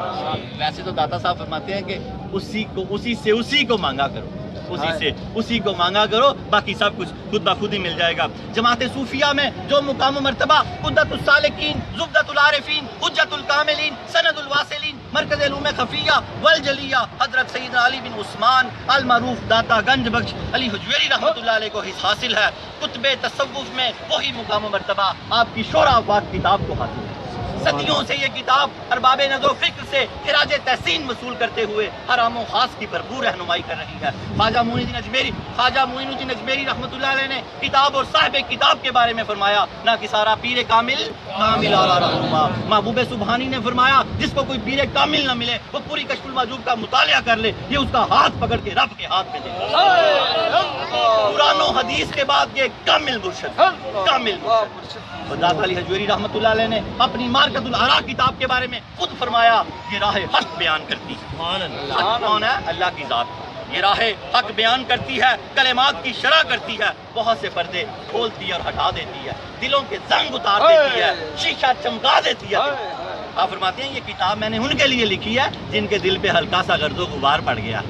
ویسے تو داتا صاحب فرماتے ہیں کہ اسی کو مانگا کرو, اسی کو مانگا کرو, باقی سب کچھ خود بخود ہی مل جائے گا. جماعت صوفیہ میں جو مقام و مرتبہ قدرت السالکین, زبدۃ العارفین, حجت الکاملین, سند الواصلین, مرکز علوم خفیہ والجلیہ حضرت سیدنا علی بن عثمان المعروف داتا گنج بخش علی حجویری رحمۃ اللہ علیہ کو حاصل ہے. کتب تصوف میں وہی مقام و مرتبہ آپ کی شورا پاک کتاب کو حاصل ہے. صدیوں سے یہ کتاب ارباب نظر و فکر سے خراج تحسین وصول کرتے ہوئے حرام و خاص کی بھرپور رہنمائی کر رہی ہے. خواجہ معین الدین اجمیری رحمۃ اللہ علیہ نے کتاب اور صاحب کتاب کے بارے میں فرمایا, نہ کہ سارا پیر کامل اعلیٰ رہنما. محبوب سبحانی نے فرمایا جس کو کوئی پیر کامل نہ ملے وہ پوری کشف المحجوب کا مطالعہ کر لے, یہ اس کا ہاتھ پکڑ کے رب کے ہاتھ میں دے گا. قرآن و حدیث کے بعد یہ کامل مرشد. داتا علی حجویری رحمۃ اللہ علیہ نے اپنی مارکت الآراء کتاب کے بارے میں خود فرمایا یہ راہ حق بیان کرتی ہے. حق کون ہے؟ اللہ کی ذات. یہ راہ حق بیان کرتی ہے, کلمات کی شرح کرتی ہے, بہت سے پردے کھولتی ہے اور ہٹا دیتی ہے, دلوں کے زنگ اتار دیتی ہے, شیشہ چمکا دیتی ہے. آپ فرماتے ہیں یہ کتاب میں نے ان کے لیے لکھی ہے جن کے دل پہ ہلکا سا گرد و غبار پڑ گیا.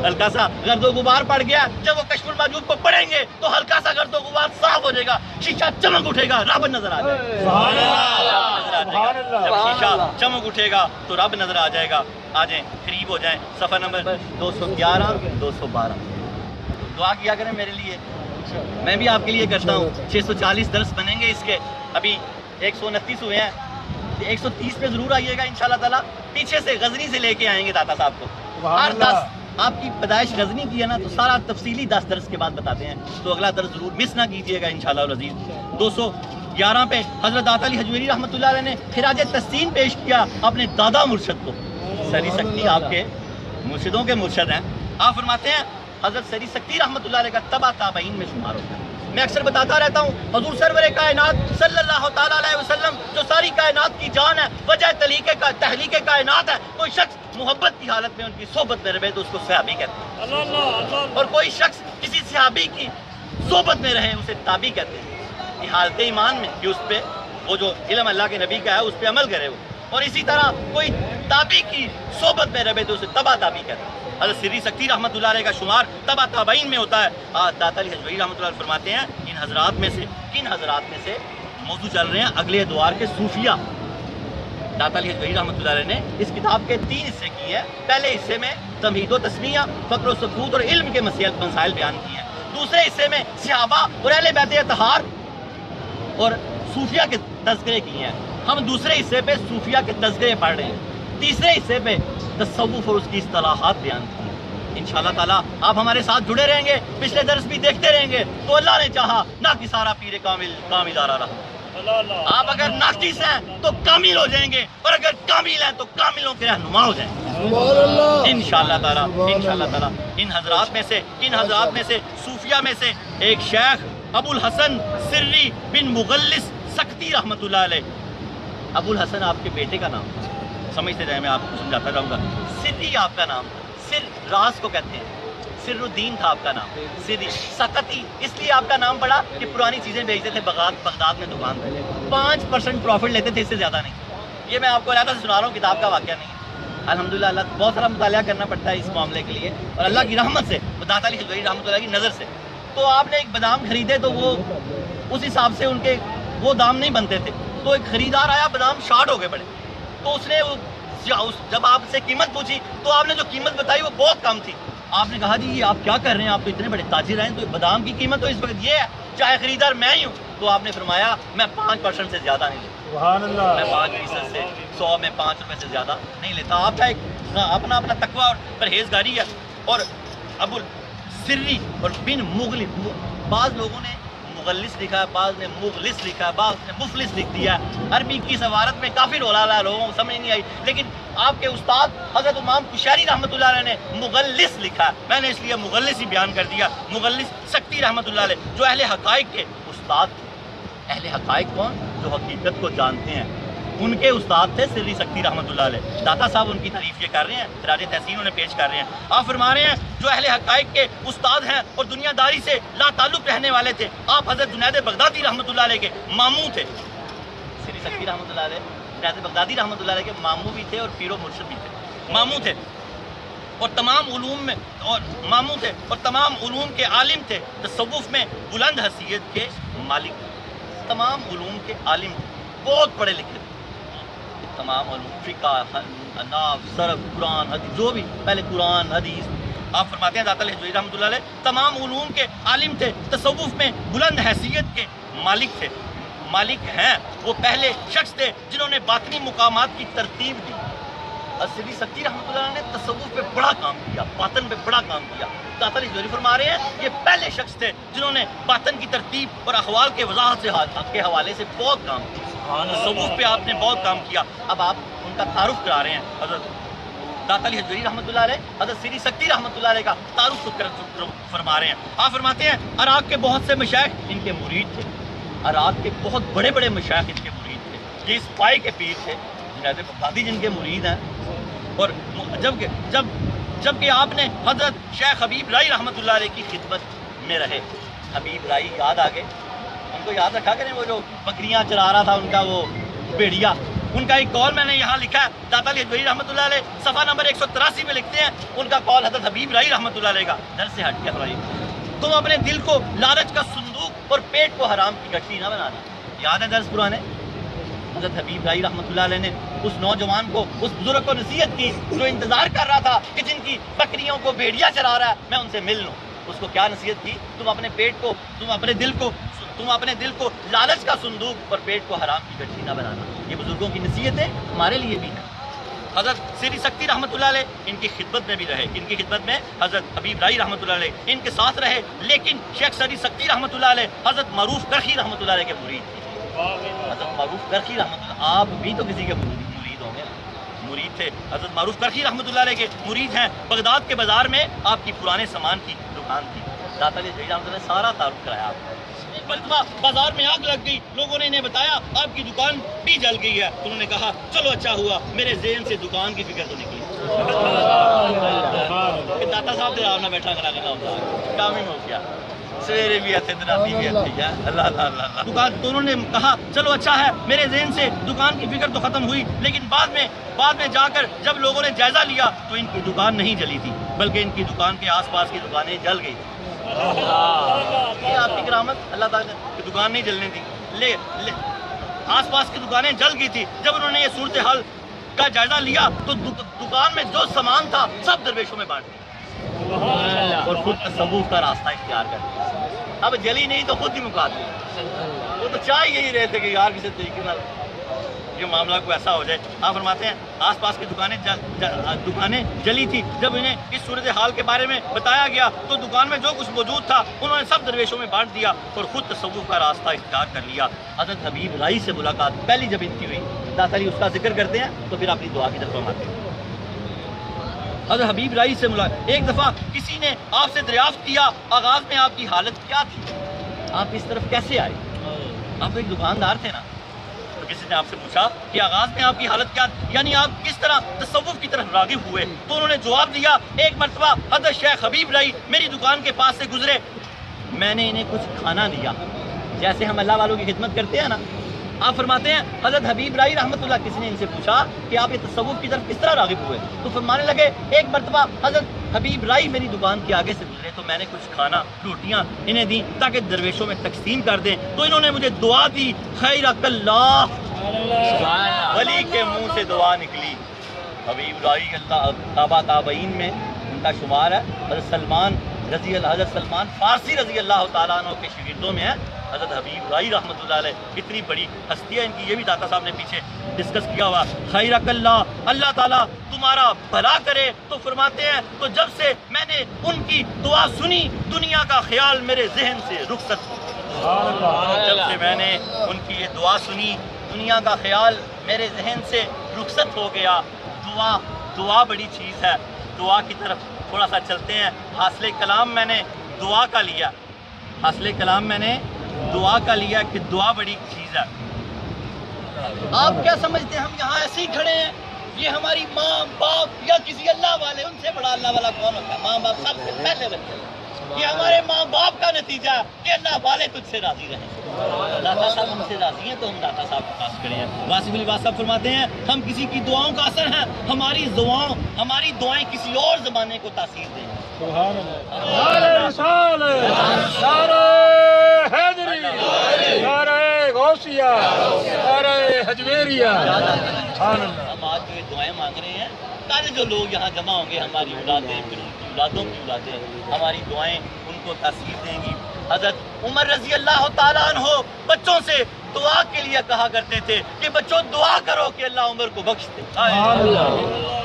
ہلکا سا گرد و غبار پڑ گیا, جب وہ کشف المحجوب کو پڑھیں گے تو ہلکا سا گرد و غبار صاف ہو جائے گا, شیشہ چمک اٹھے گا, رب نظر آ جائے گا. جب شیشہ چمک اٹھے گا تو رب نظر آ جائے گا. آ جائیں, قریب ہو جائیں. صفحہ نمبر 211 212. دعا کیا کریں میرے لیے, میں بھی آپ کے لیے کرتا ہوں. 640 درس بنیں گے اس کے, ابھی 129 ہوئے ہیں, 130 پہ ضرور آئیے گا انشاءاللہ تعالیٰ. پیچھے سے غزنی سے لے کے آئیں گے داتا صاحب کو. ہر 10 آپ کی پیدائش غزنی کی ہے نا, تو سارا تفصیلی 10 درس کے بعد بتاتے ہیں, تو اگلا درس ضرور مس نہ کیجیے گا انشاءاللہ العزیز. 211 پہ حضرت داتا علی حجویری رحمۃ اللہ علیہ نے خراج تحسین پیش کیا اپنے دادا مرشد کو. سری سکتی آپ کے مرشدوں کے مرشد ہیں. آپ فرماتے ہیں حضرت سری سکتی رحمۃ اللہ علیہ کا تبع تابعین میں شمار ہوتا ہے. میں اکثر بتاتا رہتا ہوں حضور سرور کائنات صلی اللہ تعالیٰ علیہ وسلم جو ساری کائنات کی جان ہے, وجہ تحلیق کائنات ہے. کوئی شخص محبت کی حالت میں ان کی صحبت میں رہے تو اس کو صحابی کہتے ہیں, اور کوئی شخص کسی صحابی کی صحبت میں رہے اسے تابعی کہتے ہیں. یہ حالت ایمان میں کہ اس پہ وہ جو علم اللہ کے نبی کا ہے اس پہ عمل کرے وہ, اور اسی طرح کوئی تابعی کی صحبت میں رہے تو اسے تبع تابعی کہتے ہیں. حضرت سری سکتی رحمۃ اللہ علیہ کا شمار تبع تابعین میں ہوتا ہے. داتا علی حجویری رحمۃ اللہ علیہ فرماتے ہیں کن حضرات میں سے موضوع چل رہے ہیں اگلے ادوار کے صوفیہ. داتا علی حجویری رحمۃ اللہ علیہ نے اس کتاب کے 3 حصے کیے ہیں. پہلے حصے میں تمہید و تسمیہ, فقر و سکوت اور علم کے مسائل بیان کیے ہیں. دوسرے حصے میں صحابہ اور اہل بیت اطہار اور صوفیہ کے تذکرے کیے ہیں. ہم دوسرے حصے پہ صوفیہ کے تذکرے پڑھ رہے ہیں. تیسرے حصے پہ تصوف اور اس کی اصطلاحات بیان کی ہیں. انشاءاللہ تعالیٰ آپ ہمارے ساتھ جڑے رہیں گے, پچھلے درس بھی دیکھتے رہیں گے, تو اللہ نے چاہا نہ کہ سارا پیر کامل آ رہا. آپ اگر ناقص ہیں تو کامل ہو جائیں گے, اور اگر کامل ہیں تو کاملوں کے رہنما ہو جائیں گے انشاءاللہ تعالیٰ. ان حضرات میں سے صوفیہ میں سے ایک شیخ ابو الحسن سری بن مغلس سکتی رحمۃ اللہ علیہ. ابو الحسن آپ کے بیٹے کا نام, سمجھتے رہے, میں آپ کو سمجھاتا رہوں گا. سری آپ کا نام, سر راز کو کہتے ہیں, سر الدین تھا آپ کا نام. سری سکتی اس لیے آپ کا نام پڑا کہ پرانی چیزیں بیچتے تھے بغداد میں دکان پہ, 5% پروفٹ لیتے تھے, اس سے زیادہ نہیں. یہ میں آپ کو علیحدہ سے سنا رہا ہوں, کتاب کا واقعہ نہیں ہے. الحمدللہ اللہ بہت سارا مطالعہ کرنا پڑتا ہے اس معاملے کے لیے, اور اللہ کی رحمت سے, داتا علی حجویری رحمۃ اللہ کی نظر سے. تو آپ نے ایک بادام خریدے تو وہ اس حساب سے ان کے وہ دام نہیں بنتے تھے. تو ایک خریدار آیا, بادام شارٹ ہو گئے بڑے, تو اس نے جب آپ سے قیمت پوچھی تو آپ نے جو قیمت بتائی وہ بہت کم تھی. آپ نے کہا جی یہ آپ کیا کر رہے ہیں, آپ تو اتنے بڑے تاجر ہیں, تو بادام کی قیمت تو اس وقت یہ ہے, چاہے خریدار میں ہی ہوں. تو آپ نے فرمایا میں 5% سے زیادہ نہیں لیتا. سبحان اللہ. میں 5% سے 100 میں 5 روپے سے زیادہ نہیں لیتا. آپ کا ایک اپنا تقویٰ اور پرہیزگاری ہے. اور ابو السری اور بن مغلس، بعض لوگوں نے مغلس لکھا ہے، بعض نے مغلس لکھا ہے، بعض نے مفلس لکھ دیا ہے. عربی کی سوارت میں کافی رولا ہے، لوگوں کو سمجھ نہیں آئی. لیکن آپ کے استاد حضرت امام کشیری رحمۃ اللہ علیہ نے مغلس لکھا ہے. میں نے اس لیے مغلس ہی بیان کر دیا. مغلس سکتی رحمۃ اللہ علیہ جو اہل حقائق کے استاد تھے. اہل حقائق کون؟ جو حقیقت کو جانتے ہیں. ان کے استاد تھے سری سکتی رحمۃ اللہ علیہ. داتا صاحب ان کی تعریف یہ کر رہے ہیں، سراج تحسین انہیں پیش کر رہے ہیں. آپ فرما رہے ہیں جو اہل حقائق کے استاد ہیں اور دنیا داری سے لا تعلق رہنے والے تھے. آپ حضرت جنید بغدادی رحمۃ اللہ علیہ کے ماموں تھے. سری سکتی رحمۃ اللہ علیہ جنید بغدادی رحمۃ اللہ علیہ کے ماموں بھی تھے اور پیر و مرشد بھی تھے. ماموں تھے اور تمام علوم میں اور ماموں تھے اور تمام علوم کے عالم تھے. تصوف میں بلند حیثیت کے مالک تھے. تمام علوم کے عالم تھے، بہت پڑھے لکھے تھے. تمام علوم، فقہ، نحو، صرف، قرآن، حدیث، جو بھی پہلے قرآن حدیث. آپ فرماتے ہیں ذات الحجوی رحمۃ اللہ علیہ تمام علوم کے عالم تھے. تصوف میں بلند حیثیت کے مالک تھے. مالک ہیں وہ پہلے شخص تھے جنہوں نے باطنی مقامات کی ترتیب دی. سری سکتی رحمۃ اللہ علیہ نے تصوف پہ بڑا کام کیا، باطن پہ بڑا کام کیا. ذات الحجوی فرما رہے ہیں یہ پہلے شخص تھے جنہوں نے باطن کی ترتیب اور احوال کے وضاحت کے حوالے سے بہت کام کیا. تصوف پہ آپ نے بہت کام کیا. اب آپ ان کا تعارف کرا رہے ہیں. حضرت ذات الحجوی رحمۃ اللہ علیہ حضرت سری سکتی رحمۃ اللہ علیہ کا تعارف فرما رہے ہیں. آپ فرماتے ہیں عراق کے بہت سے مشائخ ان کے مرید تھے. عراق کے بہت بڑے بڑے مشائخ ان کے مرید تھے. یہ اس پائے کے پیر تھے جنید بغدادی جن کے مرید ہیں. اور جبکہ آپ نے حضرت شیخ حبیب رائی رحمۃ اللہ علیہ کی خدمت میں رہے. حبیب رائی یاد آگے ان کو یاد رکھا کریں، وہ جو بکریاں چرا رہا تھا ان کا وہ بھیڑیا. ان کا ایک قول میں نے یہاں لکھا ہے. داتا علی حجویری رحمۃ اللہ علیہ صفحہ نمبر 183 میں لکھتے ہیں ان کا قول حضرت حبیب رائی رحمۃ اللہ علیہ کا. در سے ہٹ کے بھائی تم اپنے دل کو لالچ کا صندوق اور پیٹ کو حرام کی گٹھی نہ بنانا. یاد ہے درس پرانے؟ حضرت حبیب رائی رحمۃ اللہ علیہ نے اس نوجوان کو، اس بزرگ کو نصیحت کی جو انتظار کر رہا تھا کہ جن کی بکریوں کو بھیڑیا چرا رہا ہے میں ان سے مل لوں. اس کو کیا نصیحت کی؟ تم اپنے پیٹ کو، تم اپنے دل کو لالچ کا صندوق اور پیٹ کو حرام کی گٹھی نہ بنانا. یہ بزرگوں کی نصیحتیں ہمارے لیے بھی ہیں. حضرت سری سکتی رحمۃ اللہ علیہ ان کی خدمت میں بھی رہے. ان کی خدمت میں حضرت حبیب رائی رحمۃ اللہ علیہ ان کے ساتھ رہے. لیکن شیخ سری سکتی رحمۃ اللہ علیہ حضرت معروف کرخی رحمۃ اللہ علیہ کے مرید تھے. حضرت معروف کرخی رحمۃ اللہ، آپ بھی تو کسی کے مرید ہوں گے، مرید تھے. حضرت معروف کرخی رحمۃ اللہ علیہ کے مرید ہیں. بغداد کے بازار میں آپ کی پرانے سامان کی دکان تھی. ذات علی حجویری رحمۃ اللہ نے سارا تعارف کرایا آپ کو. مرتبہ بازار میں آگ لگ گئی. لوگوں نے انہیں بتایا آپ کی دکان بھی جل گئی ہے. انہوں نے کہا چلو اچھا ہوا میرے ذہن سے دکان کی فکر تو نکلی. داتا صاحب سے آپ نہ بیٹھا کرا کام ہی ہو گیا. سویرے بھی اچھے دراتی بھی اچھی ہے. اللہ اللہ اللہ دکان. تو انہوں نے کہا چلو اچھا ہے میرے ذہن سے دکان کی فکر تو ختم ہوئی. لیکن بعد میں جا کر جب لوگوں نے جائزہ لیا تو ان کی دکان نہیں جلی تھی، بلکہ ان کی دکان کے آس پاس کی دکانیں جل گئی. یہ آپ کی کرامت، اللہ تعالیٰ کی دکان نہیں جلنے تھی، آس پاس کی دکانیں جل گئی تھی. جب انہوں نے یہ صورتحال کا جائزہ لیا تو دکان میں جو سامان تھا سب درویشوں میں بانٹ دیا اور خود تصوف کا راستہ اختیار کر دیا. اب جلی نہیں تو خود ہی مکا دیا. وہ تو چاہ یہی رہے تھے کہ یار کسی طریقے سے یہ معاملہ کو ایسا ہو جائے. آپ فرماتے ہیں آس پاس کی دکانیں جلی تھی. جب انہیں اس صورتحال کے بارے میں بتایا گیا تو دکان میں جو کچھ موجود تھا انہوں نے سب درویشوں میں بانٹ دیا اور خود تصوف کا راستہ اختیار کر لیا. حضرت حبیب رائی سے ملاقات پہلی جب ان کی ہوئی، داتا علی اس کا ذکر کرتے ہیں تو پھر اپنی دعا کی طرف آتے ہیں. حضرت حبیب رائی سے ملاقات. ایک دفعہ کسی نے آپ سے دریافت کیا آغاز میں آپ کی حالت کیا تھی، آپ اس طرف کیسے آئے؟ آپ ایک دکاندار تھے نا. کسی نے آپ سے پوچھا کہ آغاز میں آپ کی حالت کیا، یعنی آپ کس طرح تصوف کی طرف راغب ہوئے؟ تو انہوں نے جواب دیا ایک مرتبہ حضرت شیخ حبیب رائی میری دکان کے پاس سے گزرے، میں نے انہیں کچھ کھانا دیا جیسے ہم اللہ والوں کی خدمت کرتے ہیں نا. آپ فرماتے ہیں حضرت حبیب رائی رحمۃ اللہ کسی نے ان سے پوچھا کہ آپ یہ تصوف کی طرف کس طرح راغب ہوئے؟ تو فرمانے لگے ایک مرتبہ حضرت حبیب رائی میری دکان کے آگے سے گزرے تو میں نے کچھ کھانا روٹیاں انہیں دی تاکہ درویشوں میں تقسیم کر دیں. تو انہوں نے مجھے دعا دی، خیرک اللہ. ولی کے منہ سے دعا نکلی. حبیب رائی اللہ تابعین میں ان کا شمار ہے. حضرت سلمان فارسی رضی اللہ تعالیٰ عنہ کے شاگردوں میں ہے. حضرت حبیب رائی رحمۃ اللہ علیہ اتنی بڑی ہستی ہے ان کی، یہ بھی داتا صاحب نے پیچھے ڈسکس کیا ہوا. خیرک اللہ، اللہ تعالیٰ تمہارا بھلا کرے. تو فرماتے ہیں تو جب سے میں نے ان کی دعا سنی دنیا کا خیال میرے ذہن سے رخصت ہوا. جب سے میں نے ان کی یہ دعا سنی دنیا کا خیال میرے ذہن سے رخصت ہو گیا. دعا بڑی چیز ہے. دعا کی طرف تھوڑا سا چلتے ہیں. حاصل کلام میں نے دعا کا لیا، حاصل کلام میں نے دعا کا لیا کہ دعا بڑی چیز ہے. آپ کیا سمجھتے ہیں ہم یہاں ایسے ہی کھڑے ہیں؟ یہ ہماری ماں باپ یا کسی اللہ والے، ان سے بڑا اللہ والا کون ہوتا ہے؟ ماں باپ سب سے پہلے بنتے ہیں. یہ ہمارے ماں باپ کا نتیجہ ہے کہ اللہ والے تجھ سے راضی رہیں. داتا صاحب ہم سے راضی ہیں تو ہم داتا صاحب کے پاس کھڑے ہیں. واسف علی واصف صاحب فرماتے ہیں ہم کسی کی دعاؤں کا اثر ہیں، ہماری دعائیں کسی اور زمانے کو تاثیر دیں. سبحان اللہ. نعرہ رسالت، نعرہ حیدری، نعرہ غوثیہ، نعرہ حجویریہ. سبحان اللہ. ہم آج جو یہ دعائیں مانگ رہے ہیں، سارے جو لوگ یہاں جمع ہوں گے ہماری اولادیں، پھر ان کی اولادوں کی اولادیں، ہماری دعائیں ان کو تاثیر دیں گی. حضرت عمر رضی اللہ تعالیٰ عنہ بچوں سے دعا کے لیے کہا کرتے تھے کہ بچوں دعا کرو کہ اللہ عمر کو بخش دے.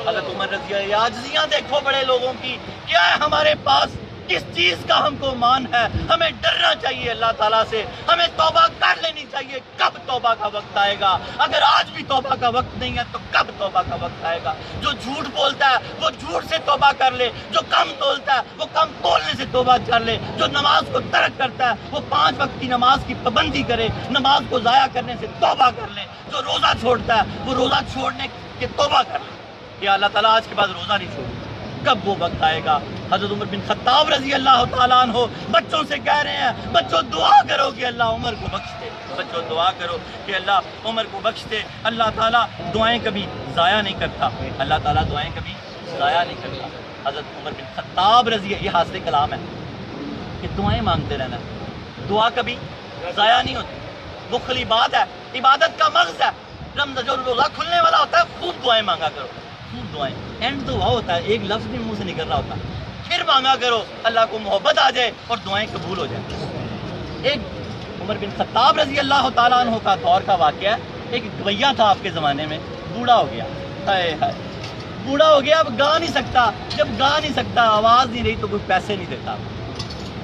حضرت عمر رضی اللہ، عاجزیاں دیکھو بڑے لوگوں کی. کیا ہے ہمارے پاس؟ کس چیز کا ہم کو مان ہے؟ ہمیں ڈرنا چاہیے اللہ تعالیٰ سے، ہمیں توبہ کر لینی چاہیے. کب توبہ کا وقت آئے گا؟ اگر آج بھی توبہ کا وقت نہیں ہے تو کب توبہ کا وقت آئے گا؟ جو جھوٹ بولتا ہے وہ جھوٹ سے توبہ کر لے، جو کم تولتا ہے وہ کم تولنے سے توبہ کر لے، جو نماز کو ترک کرتا ہے وہ 5 وقت کی نماز کی پابندی کرے، نماز کو ضائع کرنے سے توبہ کر لے، جو روزہ چھوڑتا ہے وہ روزہ چھوڑنے کی توبہ کر لے. کہ اللہ تعالیٰ آج کے بعد روزہ نہیں چھوڑے. کب وہ وقت آئے گا؟ حضرت عمر بن خطاب رضی اللہ تعالیٰ عنہ بچوں سے کہہ رہے ہیں بچوں دعا کرو کہ اللہ عمر کو بخش دے. بچوں دعا کرو کہ اللہ عمر کو بخش دے. اللہ تعالیٰ دعائیں کبھی ضائع نہیں کرتا. اللہ تعالیٰ دعائیں کبھی ضائع نہیں کرتا. حضرت عمر بن خطاب رضی، یہ حاصل کلام ہے کہ دعائیں مانگتے رہنا. دعا کبھی ضائع نہیں ہوتی. بخلی بات ہے، عبادت کا مغز ہے. رمضان جو روزہ کھلنے والا ہوتا ہے خوب دعائیں مانگا کرو، خوب دعائیں. اینڈ تو وہ ہوتا ہے ایک لفظ بھی منہ سے نکل رہا ہوتا ہے، پھر مانگا کرو اللہ کو محبت آ جائے اور دعائیں قبول ہو جائیں. ایک عمر بن خطاب رضی اللہ تعالیٰ عنہ کا دور کا واقعہ ہے. ایک گویا تھا آپ کے زمانے میں، بوڑھا ہو گیا. بوڑھا ہو گیا، اب گا نہیں سکتا. جب گا نہیں سکتا، آواز نہیں رہی تو کوئی پیسے نہیں دیتا.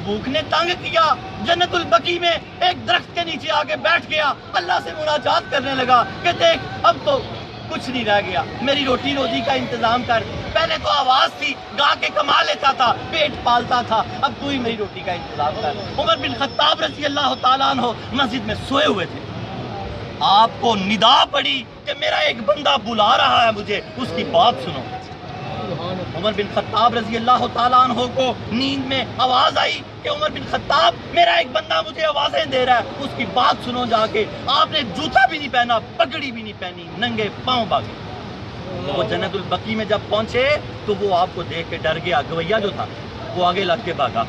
بھوک نے تنگ کیا، جنت البقیع میں ایک درخت کے نیچے آ کے بیٹھ گیا، اللہ سے مناجات کرنے لگا کہ دیکھ اب تو کچھ نہیں رہ گیا، میری روٹی روزی کا انتظام کر. پہلے تو آواز تھی، گا کے کما لیتا تھا، پیٹ پالتا تھا، اب تو ہی میری روٹی کا انتظام کر. عمر بن خطاب رضی اللہ تعالیٰ عنہ مسجد میں سوئے ہوئے تھے. آپ کو ندا پڑی کہ میرا ایک بندہ بلا رہا ہے مجھے، اس کی بات سنو. عمر بن خطاب رضی اللہ تعالیٰ عنہ کو نیند میں آواز آئی کہ عمر بن خطاب میرا ایک بندہ مجھے آوازیں دے رہا ہے، اس کی بات سنو جا کے. آپ نے جوتا بھی نہیں پہنا، پگڑی بھی نہیں پہنی، ننگے پاؤں بھاگے. وہ جنت البقیع میں جب پہنچے تو وہ آپ کو دیکھ کے ڈر گیا. گویا جو تھا وہ آگے لگ کے بھاگا.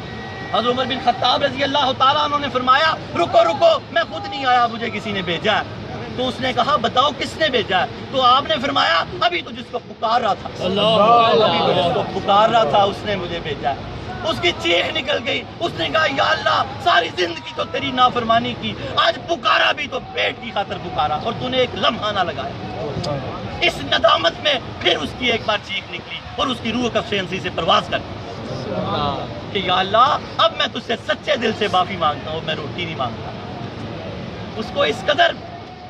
حضرت عمر بن خطاب رضی اللہ تعالیٰ عنہ نے فرمایا رکو رکو، میں خود نہیں آیا، مجھے کسی نے بھیجا ہے. تو اس نے کہا بتاؤ کس نے بھیجا ہے؟ تو آپ نے فرمایا ابھی تو جس کو پکار رہا تھا، ابھی تو جس کو پکار رہا تھا اس نے مجھے بھیجا ہے. اس کی چیخ نکل گئی. اس نے کہا یا اللہ ساری زندگی تو تیری نافرمانی کی، آج پکارا بھی تو پیٹ کی خاطر پکارا اور تو نے ایک لمحہ نہ لگایا. اس ندامت میں پھر اس کی ایک بار چیخ نکلی اور اس کی روح کفشنسی سے پرواز کر کہ یا اللہ اب میں تجھ سے سچے دل سے معافی مانگتا ہوں، میں روٹی نہیں مانگتا. اس کو اس قدر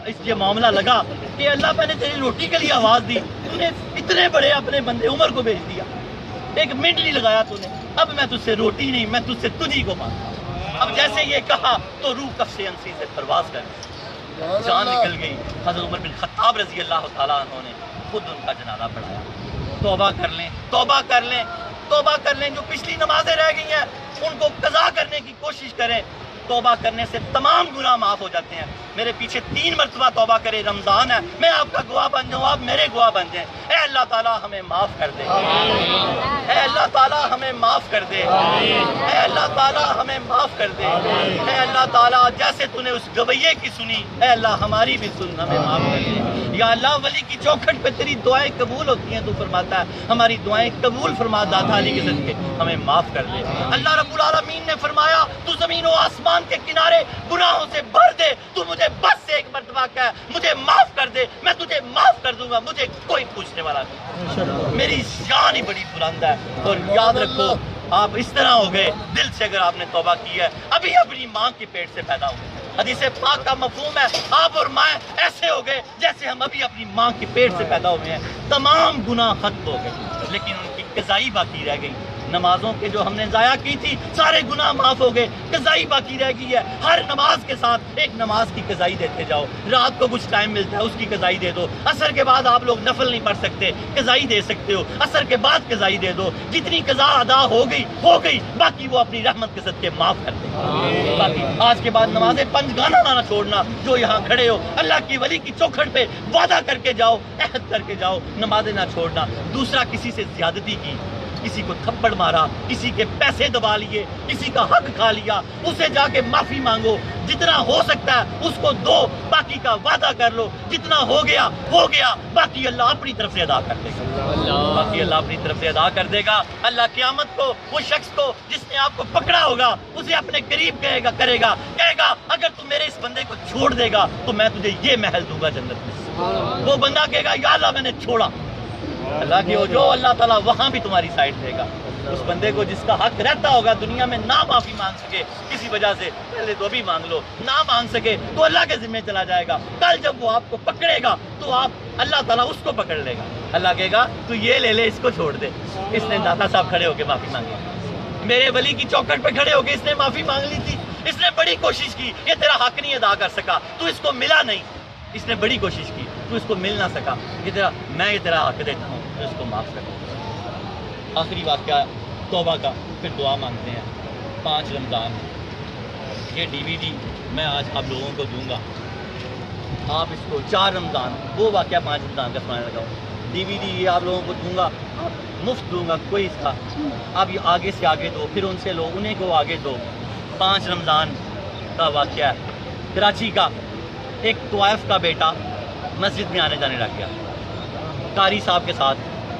اس یہ معاملہ لگا کہ اللہ میں نے تیری روٹی کے لیے آواز دی، تو نے اتنے بڑے اپنے بندے عمر کو بھیج دیا، ایک منٹ نہیں لگایا تو نے. اب میں تجھ سے روٹی نہیں، میں تجھ سے تجھی کو مانگتا ہوں. اب جیسے یہ کہا تو روح کفشنسی سے پرواز کر جان نکل گئی. حضرت عمر بن خطاب رضی اللہ تعالیٰ عنہ نے خود ان کا جنازہ پڑھایا. توبہ کر لیں، توبہ کر لیں، توبہ کر لیں. جو پچھلی نمازیں رہ گئی ہیں ان کو قضا کرنے کی کوشش کریں. توبہ کرنے سے تمام گناہ معاف ہو جاتے ہیں. میرے پیچھے 3 مرتبہ توبہ کرے. رمضان ہے، میں آپ کا گواہ بن جاؤں، آپ میرے گواہ بن جائیں. اے اللہ تعالیٰ ہمیں معاف کر دے، اے اللہ تعالیٰ ہمیں معاف کر دے، اے اللہ تعالیٰ ہمیں معاف کر دے. اے اللہ تعالیٰ جیسے تو نے اس گویے کی سنی، اے اللہ ہماری بھی سن، ہمیں معاف کر دے. یا اللہ ولی کی چوکھٹ پہ تیری دعائیں قبول ہوتی ہیں، تو فرماتا ہے ہماری دعائیں قبول فرما. داتا علی کے صدقے ہمیں معاف کر دے. اللہ رب العالمین نے فرمایا تو زمین و آسمان کے کنارے گناہوں سے بھر دے، تو مجھے بس ایک مرتبہ کہہ مجھے معاف کر دے، میں تجھے معاف کر دوں گا، مجھے کوئی پوچھنے والا نہیں۔ میری شان ہی بڑی بلند ہے۔ اور یاد رکھو آپ اس طرح ہو گئے دل سے، اگر آپ نے توبہ کی ہے، ابھی اپنی ماں کے پیٹ سے پیدا ہوئے۔ حدیث پاک کا مفہوم ہے آپ اور میں ایسے ہو گئے جیسے ہم ابھی اپنی ماں کے پیٹ سے پیدا ہوئے ہیں۔ تمام گناہ ختم ہو گئے، لیکن ان کی قضائی باقی رہ گئی۔ نمازوں کے جو ہم نے ضائع کی تھی سارے گناہ معاف ہو گئے، قضائی باقی رہ گئی ہے۔ ہر نماز کے ساتھ ایک نماز کی قضائی دیتے جاؤ۔ رات کو کچھ ٹائم ملتا ہے اس کی قضائی دے دو۔ عصر کے بعد آپ لوگ نفل نہیں پڑھ سکتے، قضائی دے سکتے ہو، عصر کے بعد قضائی دے دو۔ جتنی قضا ادا ہو گئی، باقی وہ اپنی رحمت کے صدقے معاف کر دے گا۔ باقی آج کے بعد نمازیں 5 گانا نہ چھوڑنا۔ جو یہاں کھڑے ہو اللہ کی ولی کی چوکھٹ پہ وعدہ کر کے جاؤ، عہد کر کے جاؤ، نمازیں نہ چھوڑنا۔ دوسرا، کسی سے زیادتی کی، کسی کو تھپڑ مارا، کسی کے پیسے دبا لیے، کسی کا حق کھا لیا، اسے جا کے معافی مانگو۔ جتنا ہو سکتا ہے اس کو دو، باقی کا وعدہ کر لو۔ جتنا ہو گیا باقی اللہ اپنی طرف سے ادا کر دے گا۔ اللہ قیامت کو وہ شخص کو جس نے آپ کو پکڑا ہوگا اسے اپنے قریب کرے گا اگر تم میرے اس بندے کو چھوڑ دے گا تو میں تجھے یہ محل دوں گا جنت میں۔ وہ بندہ کہے گا یا اللہ میں نے چھوڑا، اللہ کی ہو جو اللہ تعالیٰ وہاں بھی تمہاری سائڈ دے گا۔ اس بندے کو جس کا حق رہتا ہوگا دنیا میں نہ معافی مانگ سکے کسی وجہ سے، پہلے تو بھی مانگ لو، نہ مانگ سکے تو اللہ کے ذمہ چلا جائے گا۔ کل جب وہ آپ کو پکڑے گا تو اللہ تعالیٰ اس کو پکڑ لے گا۔ اللہ کہے گا تو یہ لے لے، اس کو چھوڑ دے۔ اس نے داتا صاحب کھڑے ہو کے معافی مانگی، میرے ولی کی چوکھٹ پہ کھڑے ہو کے اس نے معافی مانگ لی تھی، اس نے بڑی کوشش کی، یہ تیرا حق نہیں ادا کر سکا، تو اس کو ملا نہیں، اس نے بڑی کوشش کی، تو اس کو مل نہ سکا، میں یہ تیرا حق دیتا ہوں، تو اس کو معاف کر دو۔ آخری واقعہ توبہ کا، پھر دعا مانگتے ہیں۔ 5 رمضان یہ DVD میں آج آپ لوگوں کو دوں گا، آپ اس کو 4 رمضان، وہ واقعہ 5 رمضان کا سنانے لگا ہوں، DVD یہ آپ لوگوں کو دوں گا، مفت دوں گا، کوئی اس کا آپ یہ آگے سے آگے دو، پھر ان سے لو، انہیں کو آگے دو۔ 5 رمضان کا واقعہ ہے کراچی کا۔ ایک طوائف کا بیٹا مسجد میں آنے جانے لگ گیا، قاری صاحب کے ساتھ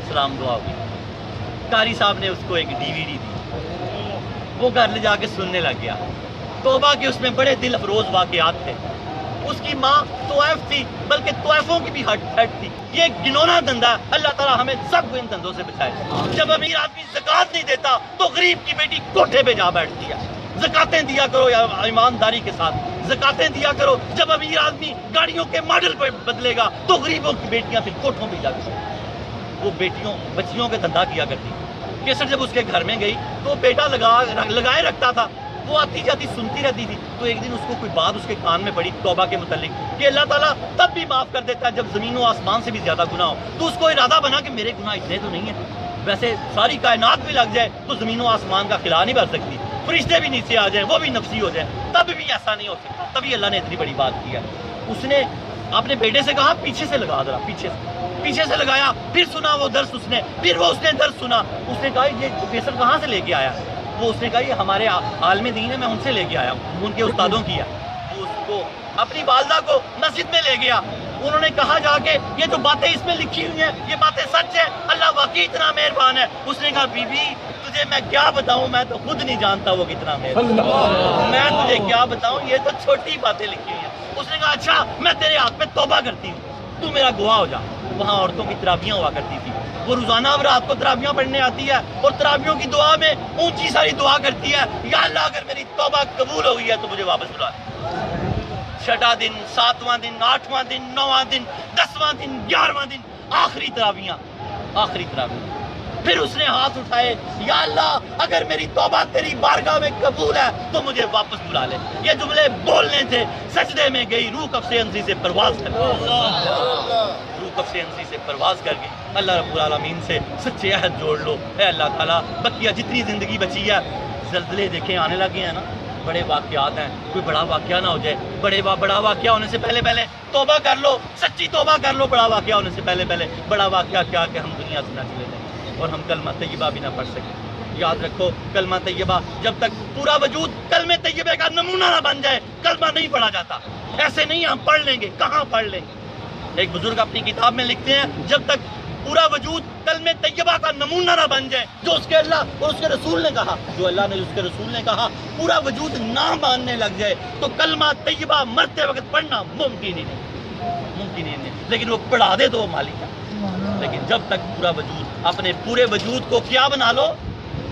سلام دعا ہوئی، قاری صاحب نے اس کو ایک DVD دی، وہ گھر لے جا کے سننے لگ گیا۔ توبہ کے اس میں بڑے دل افروز واقعات تھے۔ اس کی ماں طوائف تھی، بلکہ طوائفوں کی بھی ہیڈ تھی۔ یہ ایک گنونا دندہ ہے، اللہ تعالیٰ ہمیں سب کو ان دندوں سے بچائے۔ جب امیر آدمی زکوٰۃ نہیں دیتا تو غریب کی بیٹی کوٹھے پہ جا بیٹھتی ہے۔ زکاتیں دیا کرو یا ایمانداری کے ساتھ زکاتیں دیا کرو۔ جب امیر آدمی گاڑیوں کے ماڈل پہ بدلے گا تو غریبوں کی بیٹیاں پھر کوٹھوں پہ جا کرتی، وہ بچیوں کے دھندا کیا کرتی۔ کیسر جب اس کے گھر میں گئی تو بیٹا لگائے رکھتا تھا، وہ آتی جاتی سنتی رہتی تھی۔ تو ایک دن اس کو کوئی بات اس کے کان میں پڑی توبہ کے متعلق کہ اللہ تعالیٰ تب بھی معاف کر دیتا ہے جب زمین و آسمان سے بھی زیادہ گناہ ہو۔ تو اس کو ارادہ بنا کہ میرے گناہ اتنے تو نہیں ہیں، ویسے ساری کائنات بھی لگ جائے تو زمین و آسمان کا خلا نہیں بھر سکتی، فرشتے بھی نیچے آ جائیں، وہ بھی نفسی ہو جائیں، تب بھی ایسا نہیں ہو سکتا۔ تبھی اللہ نے اتنی بڑی بات کی ہے۔ اس نے اپنے بیٹے سے کہا پیچھے سے لگا ذرا، پیچھے سے لگایا، پھر سنا وہ درس اس نے، پھر وہ اس نے درس سنا۔ اس نے کہا یہ پروفیسر کہاں سے لے کے آیا؟ وہ اس نے کہا یہ ہمارے عالم دین ہے، میں ان سے لے کے آیا ہوں، ان کے استادوں کی ہے۔ وہ اس کو اپنی والدہ کو مسجد میں لے گیا، انہوں نے کہا جا کے یہ جو باتیں اس میں لکھی ہوئی ہیں یہ باتیں سچ ہیں، اللہ واقعی اتنا مہربان ہے۔ اس نے کہا بی بی تجھے میں کیا بتاؤں، میں تو خود نہیں جانتا وہ کتنا مہربان، میں تجھے کیا بتاؤں، یہ تو چھوٹی باتیں لکھی ہوئی ہیں۔ اس نے کہا اچھا میں تیرے ہاتھ پہ توبہ کرتی ہوں، تو میرا گواہ ہو جا۔ وہاں عورتوں کی تراویحاں ہوا کرتی تھی، وہ روزانہ اب رات کو تراویحاں پڑھنے آتی ہے اور تراویحوں کی دعا میں اونچی ساری دعا کرتی ہے، یا اللہ اگر میری توبہ قبول ہو گئی ہے تو مجھے واپس بلا۔ 6واں دن، 7واں دن، 8واں دن، 9واں دن، 10واں دن، 11واں دن، آخری تراویحاں۔ پھر اس نے ہاتھ اٹھائے، یا اللہ اگر میری توبہ تیری بارگاہ میں قبول ہے تو مجھے واپس بلا لے۔ یہ جملے بولنے تھے، سجدے میں گئی، روح کف انسی سے پرواز کر گئی، اللہ رب العالمین سے سچے عہد جوڑ لو۔ اے اللہ تعالیٰ بقیہ جتنی زندگی بچی ہے، زلزلے دیکھیں آنے لگے ہیں نا، بڑے واقعات ہیں، کوئی بڑا واقعہ نہ ہو جائے، بڑا واقعہ ہونے سے پہلے توبہ کر لو، سچی توبہ کر لو۔ بڑا واقعہ ہونے سے پہلے بڑا واقعہ کیا کہ ہم دنیا سے نہ چلے جائیں اور ہم کلمہ طیبہ بھی نہ پڑھ سکیں۔ یاد رکھو کلمہ طیبہ جب تک پورا وجود کلمہ طیبہ کا نمونہ نہ بن جائے کلمہ نہیں پڑھا جاتا۔ ایسے نہیں ہم پڑھ لیں گے، کہاں پڑھ لیں گے؟ ایک بزرگ اپنی کتاب میں لکھتے ہیں جب تک پورا وجود کلمہ طیبہ کا نمونہ نہ بن جائے، جو اس کے اللہ اور اس کے رسول نے کہا، جو اللہ نے اس کے رسول نے کہا، پورا وجود نہ ماننے لگ جائے تو کلمہ طیبہ مرتے وقت پڑھنا ممکن ہی نہیں، لیکن وہ پڑھا دے تو وہ مالک ہے۔ لیکن جب تک پورا وجود، اپنے پورے وجود کو کیا بنا لو؟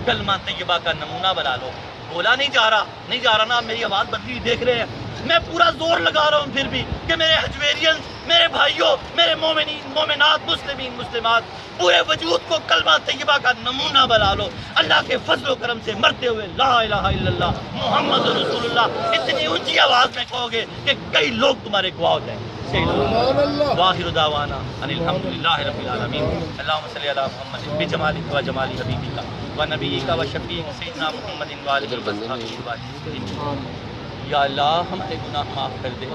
کلمہ طیبہ کا نمونہ بنا لو۔ بولا نہیں جا رہا نا، میری آواز بدلی ہوئی دیکھ رہے ہیں، میں پورا زور لگا رہا ہوں پھر بھی کہ میرے حجویرینز، میرے بھائیوں، میرے مومنین، مومنات، مسلمین، مسلمات، پورے وجود کو کلمہ طیبہ کا نمونہ بنا لو۔ اللہ کے فضل و کرم سے مرتے ہوئے لا الہ الا اللہ محمد رسول اللہ اتنی اونچی آواز میں کہو گے کہ کئی لوگ تمہارے گواہ ہو جائیں گے۔ واخر دعوانا ان الحمدللہ رب العالمین۔ اللہم صلی علی محمد بجمالک و جمال حبیبک و نبیک و شفیعک سیدنا محمد و آلہ وصحبہ وسلم۔ یا اللہ ہمارے گناہ معاف کر دے،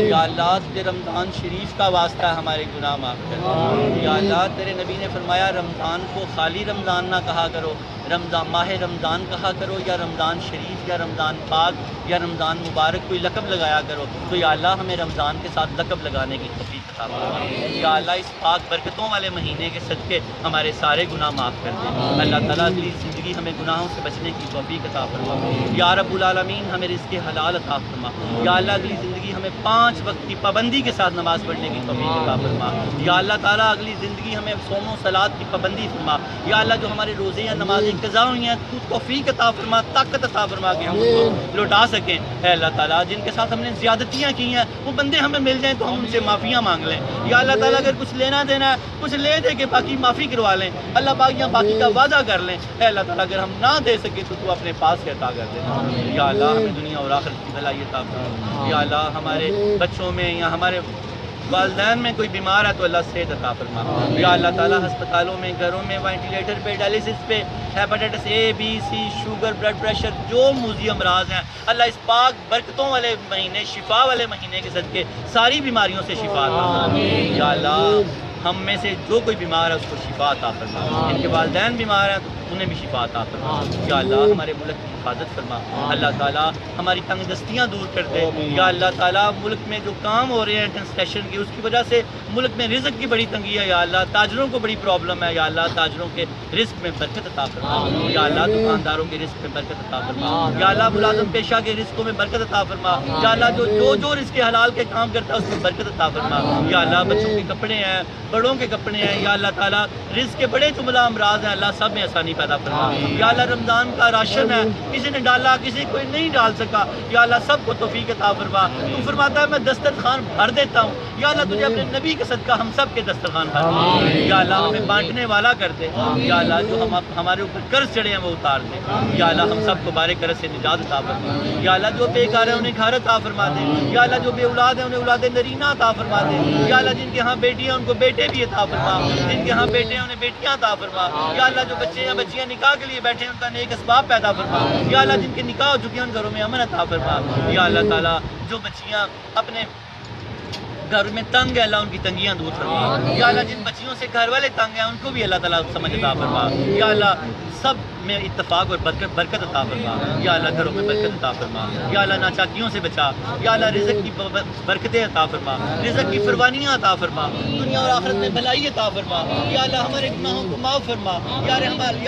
یا اللہ تیرے رمضان شریف کا واسطہ ہے، ہمارے گناہ معاف کر دے۔ یا اللہ تیرے نبی نے فرمایا رمضان کو خالی رمضان نہ کہا کرو، ماہ رمضان کہا کرو، یا رمضان شریف، یا رمضان پاک، یا رمضان مبارک، کوئی لقب لگایا کرو۔ تو یا اللہ ہمیں رمضان کے ساتھ لقب لگانے کی توفیق عطا فرما۔ یا اللہ اس پاک برکتوں والے مہینے کے صدقے ہمارے سارے گناہ معاف کر دے۔ اللہ تعالیٰ اگلی زندگی ہمیں گناہوں سے بچنے کی توفیق عطا فرما۔ یا رب العالمین ہمیں رزق حلال عطا فرما۔ یا اللہ اگلی زندگی ہمیں 5 وقت کی پابندی کے ساتھ نماز پڑھنے کی توفیق عطا فرما۔ یا اللہ تعالیٰ اگلی زندگی ہمیں صوم و صلات کی پابندی فرما۔ یا اللہ جو ہمارے روزے یا نمازیں قضا ہوئی ہیں تو توفیق عطا فرما، طاقت عطا فرما کہ ہم اس کو لوٹا سکیں۔ اے اللہ تعالیٰ جن کے ساتھ ہم نے زیادتیاں کی ہیں وہ بندے ہمیں مل جائیں تو ہم ان سے معافیاں مانگ لیں۔ یا اللہ تعالیٰ اگر کچھ لینا دینا ہے کچھ لے دے کے باقی معافی کروا لیں، اللہ پاک یہاں باقی کا وعدہ کر لیں۔ اے اللہ تعالیٰ اگر ہم نہ دے سکے تو تو اپنے پاس سے عطا کر دے۔ یا اللہ ہمیں دنیا اور آخرت کی بھلائی عطا فرما۔ یا اللہ ہمارے بچوں میں یا ہمارے والدین میں کوئی بیمار ہے تو اللہ صحت عطا فرما۔ یا اللہ تعالیٰ ہسپتالوں میں، گھروں میں، وینٹیلیٹر پہ، ڈائلیسس پہ، hepatitis A B C, sugar, blood pressure, جو موذی امراض ہیں اللہ اس پاک برکتوں والے مہینے، شفا والے مہینے کے صدقے ساری بیماریوں سے شفا عطا فرما۔ یا اللہ ہم میں سے جو کوئی بیمار ہے اس کو شفا عطا فرما، ان کے والدین بیمار ہیں تو انہیں بھی شفا عطا فرما۔ یا اللہ ہمارے ملک کی حفاظت فرما۔ اللہ تعالیٰ ہماری تنگ دستیاں دور کر دے۔ یا اللہ تعالیٰ ملک میں جو کام ہو رہے ہیں کنسٹرکشن کی، اس کی وجہ سے ملک میں رزق کی بڑی تنگی ہے۔ یا اللہ تاجروں کو بڑی پرابلم ہے، یا اللہ تاجروں کے رزق میں برکت عطا فرما۔ یا اللہ دکانداروں کے رزق میں برکت عطا فرما۔ یا اللہ ملازم پیشہ کے رزقوں میں برکت عطا فرما۔ یا اللہ جو رزق حلال کے کام کرتا ہے اس میں برکت عطا فرما۔ یا اللہ بچوں کے کپڑے ہیں، بڑوں کے کپڑے ہیں، یا اللہ تعالیٰ رزق کے بڑے جملہ امراض ہیں، اللہ سب میں آسانی پیدا فرما۔ یا اللہ رمضان کا راشن ہے، کسی نے ڈالا کسی کوئی نہیں ڈال سکا، یا اللہ سب کو توفیق عطا فرما۔ تو فرماتا ہے میں دسترخوان بھر دیتا ہوں، یا اللہ تجھے اپنے نبی کے صدقہ ہم سب کے دسترخوان بھر دے۔ یا اللہ ہمیں بانٹنے والا کر دے۔ یا اللہ جو ہمارے اوپر قرض چڑھے ہیں وہ اتار دے۔ یا اللہ ہم سب کو بارے قرض سے نجات عطا فرما۔ یا اللہ جو بیکار ہیں انہیں گھر عطا فرما دے۔ یا اللہ جو بے اولاد ہیں انہیں اولاد نرینہ عطا فرما دے۔ یا اللہ جن کے ہاں بیٹی ہیں ان کو بیٹے بھی عطا فرما، جن کے ہاں بیٹے ہیں انہیں بیٹیاں عطا فرما۔ یا اللہ جو بچے ہیں بچیاں نکاح کے لیے بیٹھے ہیں ان کا نیک اسباب پیدا فرما۔ یا اللہ جن کے نکاح ہو چکے ہیں ان گھروں میں امن عطا فرما۔ یا اللہ تعالیٰ جو بچیاں اپنے گھر میں تنگ ہے اللہ ان کی تنگیاں دور فرما۔ یا اللہ جن بچیوں سے گھر والے تنگ ہیں ان کو بھی اللہ تعالیٰ سمجھ عطا فرما۔ یا اللہ سب میں اتفاق اور برکت عطا فرما۔ یا اللہ گھروں میں برکت عطا فرما۔ یا اللہ ناچاکیوں سے بچا۔ یا اللہ رزق کی برکتیں عطا فرما، رزق کی فروانیاں عطا فرما، دنیا اور آخرت میں بھلائی عطا فرما۔ یا اللہ ہمارے گناہوں کو معاف فرما۔ یا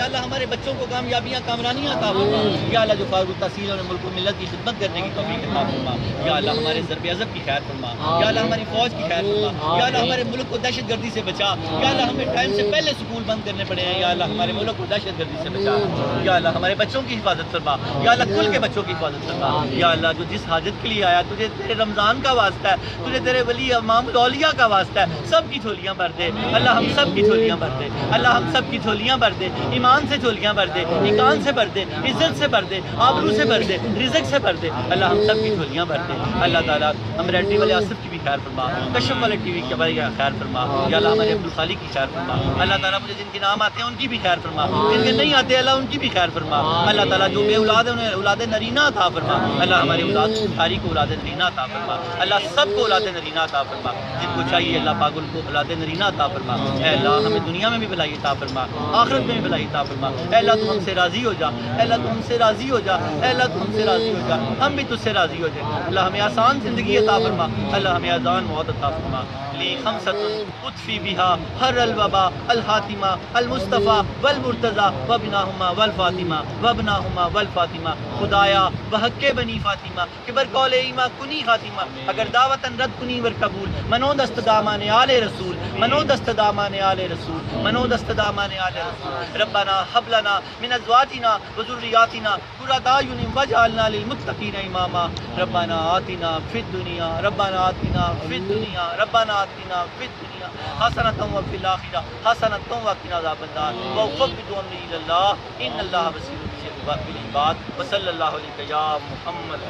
اللہ ہمارے بچوں کو کامیابیاں کامرانیاں عطا فرما۔ یا اللہ جو فارغ التحصیل اور ملک و ملت کی خدمت کرنے کی توفیق عطا فرما۔ یا اللہ ہمارے ضرب عضب کی خیر فرما۔ یا اللہ ہماری فوج کی خیر فرما۔ یا اللہ ہمارے ملک کو دہشت گردی سے بچا۔ یا اللہ ہمیں ٹائم سے پہلے سکول بند کرنے پڑے ہیں، یا اللہ ہمارے ملک کو دہشت گردی سے بچا۔ یا اللہ ہمارے بچوں کی حفاظت فرما۔ یا اللہ کل کے بچوں کی حفاظت فرما۔ یا اللہ جو جس حاجت کے لیے آیا تجھے تیرے رمضان کا واسطہ ہے، تجھے تیرے ولی امام الاولیاء کا واسطہ ہے، سب کی جھولیاں بھر دے اللہ، ہم سب کی جھولیاں بھر دے اللہ، ہم سب کی جھولیاں بھر دے، ایمان سے جھولیاں بھر دے، ایمان سے بھر دے، عزت سے بھر دے، آبرو سے بھر دے، رزق سے بھر دے اللہ، ہم سب کی جھولیاں بھر دے اللہ تعالیٰ۔ ہم ریڈ ٹی والے آصف کی بھی خیر فرما، کشف والے ٹی وی کے بارے خیر فرما۔ یا اللہ ہمارے عبدالخالق کی خیر فرما۔ اللہ تعالیٰ مجھے جن کے نام آتے ہیں ان کی بھی خیر فرما، جن کے نہیں آتے اللہ اللہ ان کی بھی خیر فرما. اللہ تعالیٰ جو بے اولاد ہے انہیں اولاد نرینہ عطا فرما. اللہ ہمارے اولاد ساری کو اولاد نرینہ عطا فرما. اللہ سب کو اولاد نرینہ عطا فرما. جن کو چاہیے اللہ پاک ان کو اولاد نرینہ عطا فرما. اے اللہ ہمیں دنیا میں بھی بھلائی عطا فرما, آخرت میں بھی بھلائی عطا فرما. اے اللہ تو ہم سے راضی ہو جا, اے اللہ تو ہم سے راضی ہو جا, اے اللہ تو ہم سے راضی ہو جا, ہم بھی تجھ سے راضی ہو جائے. اللہ ہمیں آسان زندگی عطا فرما, اللہ ہمیں آسان موت عطا فرما. لی خمسۃ اطفی بہا ہر الوبا الحاتمہ المصطفیٰ والمرتضیٰ وابناہما والفاطمہ وابناہما والفاطمہ. خدایا بحق بنی فاطمہ کہ بر قول ایما کنی خاتمہ. اگر دعوتاً رد کنی ور قبول منو دست دامان آل رسول, منو دست دامان آل رسول, منو دست دامان آل رسول. ربنا حب لنا من ازواجنا وذریاتنا قرۃ اعین واجعلنا للمتقین اماما. ربنا آتنا فی الدنیا, ربنا آتنا فی الدنیا, ربنا آتنا فی الدنیا حسنۃ وفی الآخرہ حسنۃ وقنا عذاب النار. وفوض امری الی اللہ ان اللہ بصیر بالعباد. وصلی اللہ علیہ یا محمد.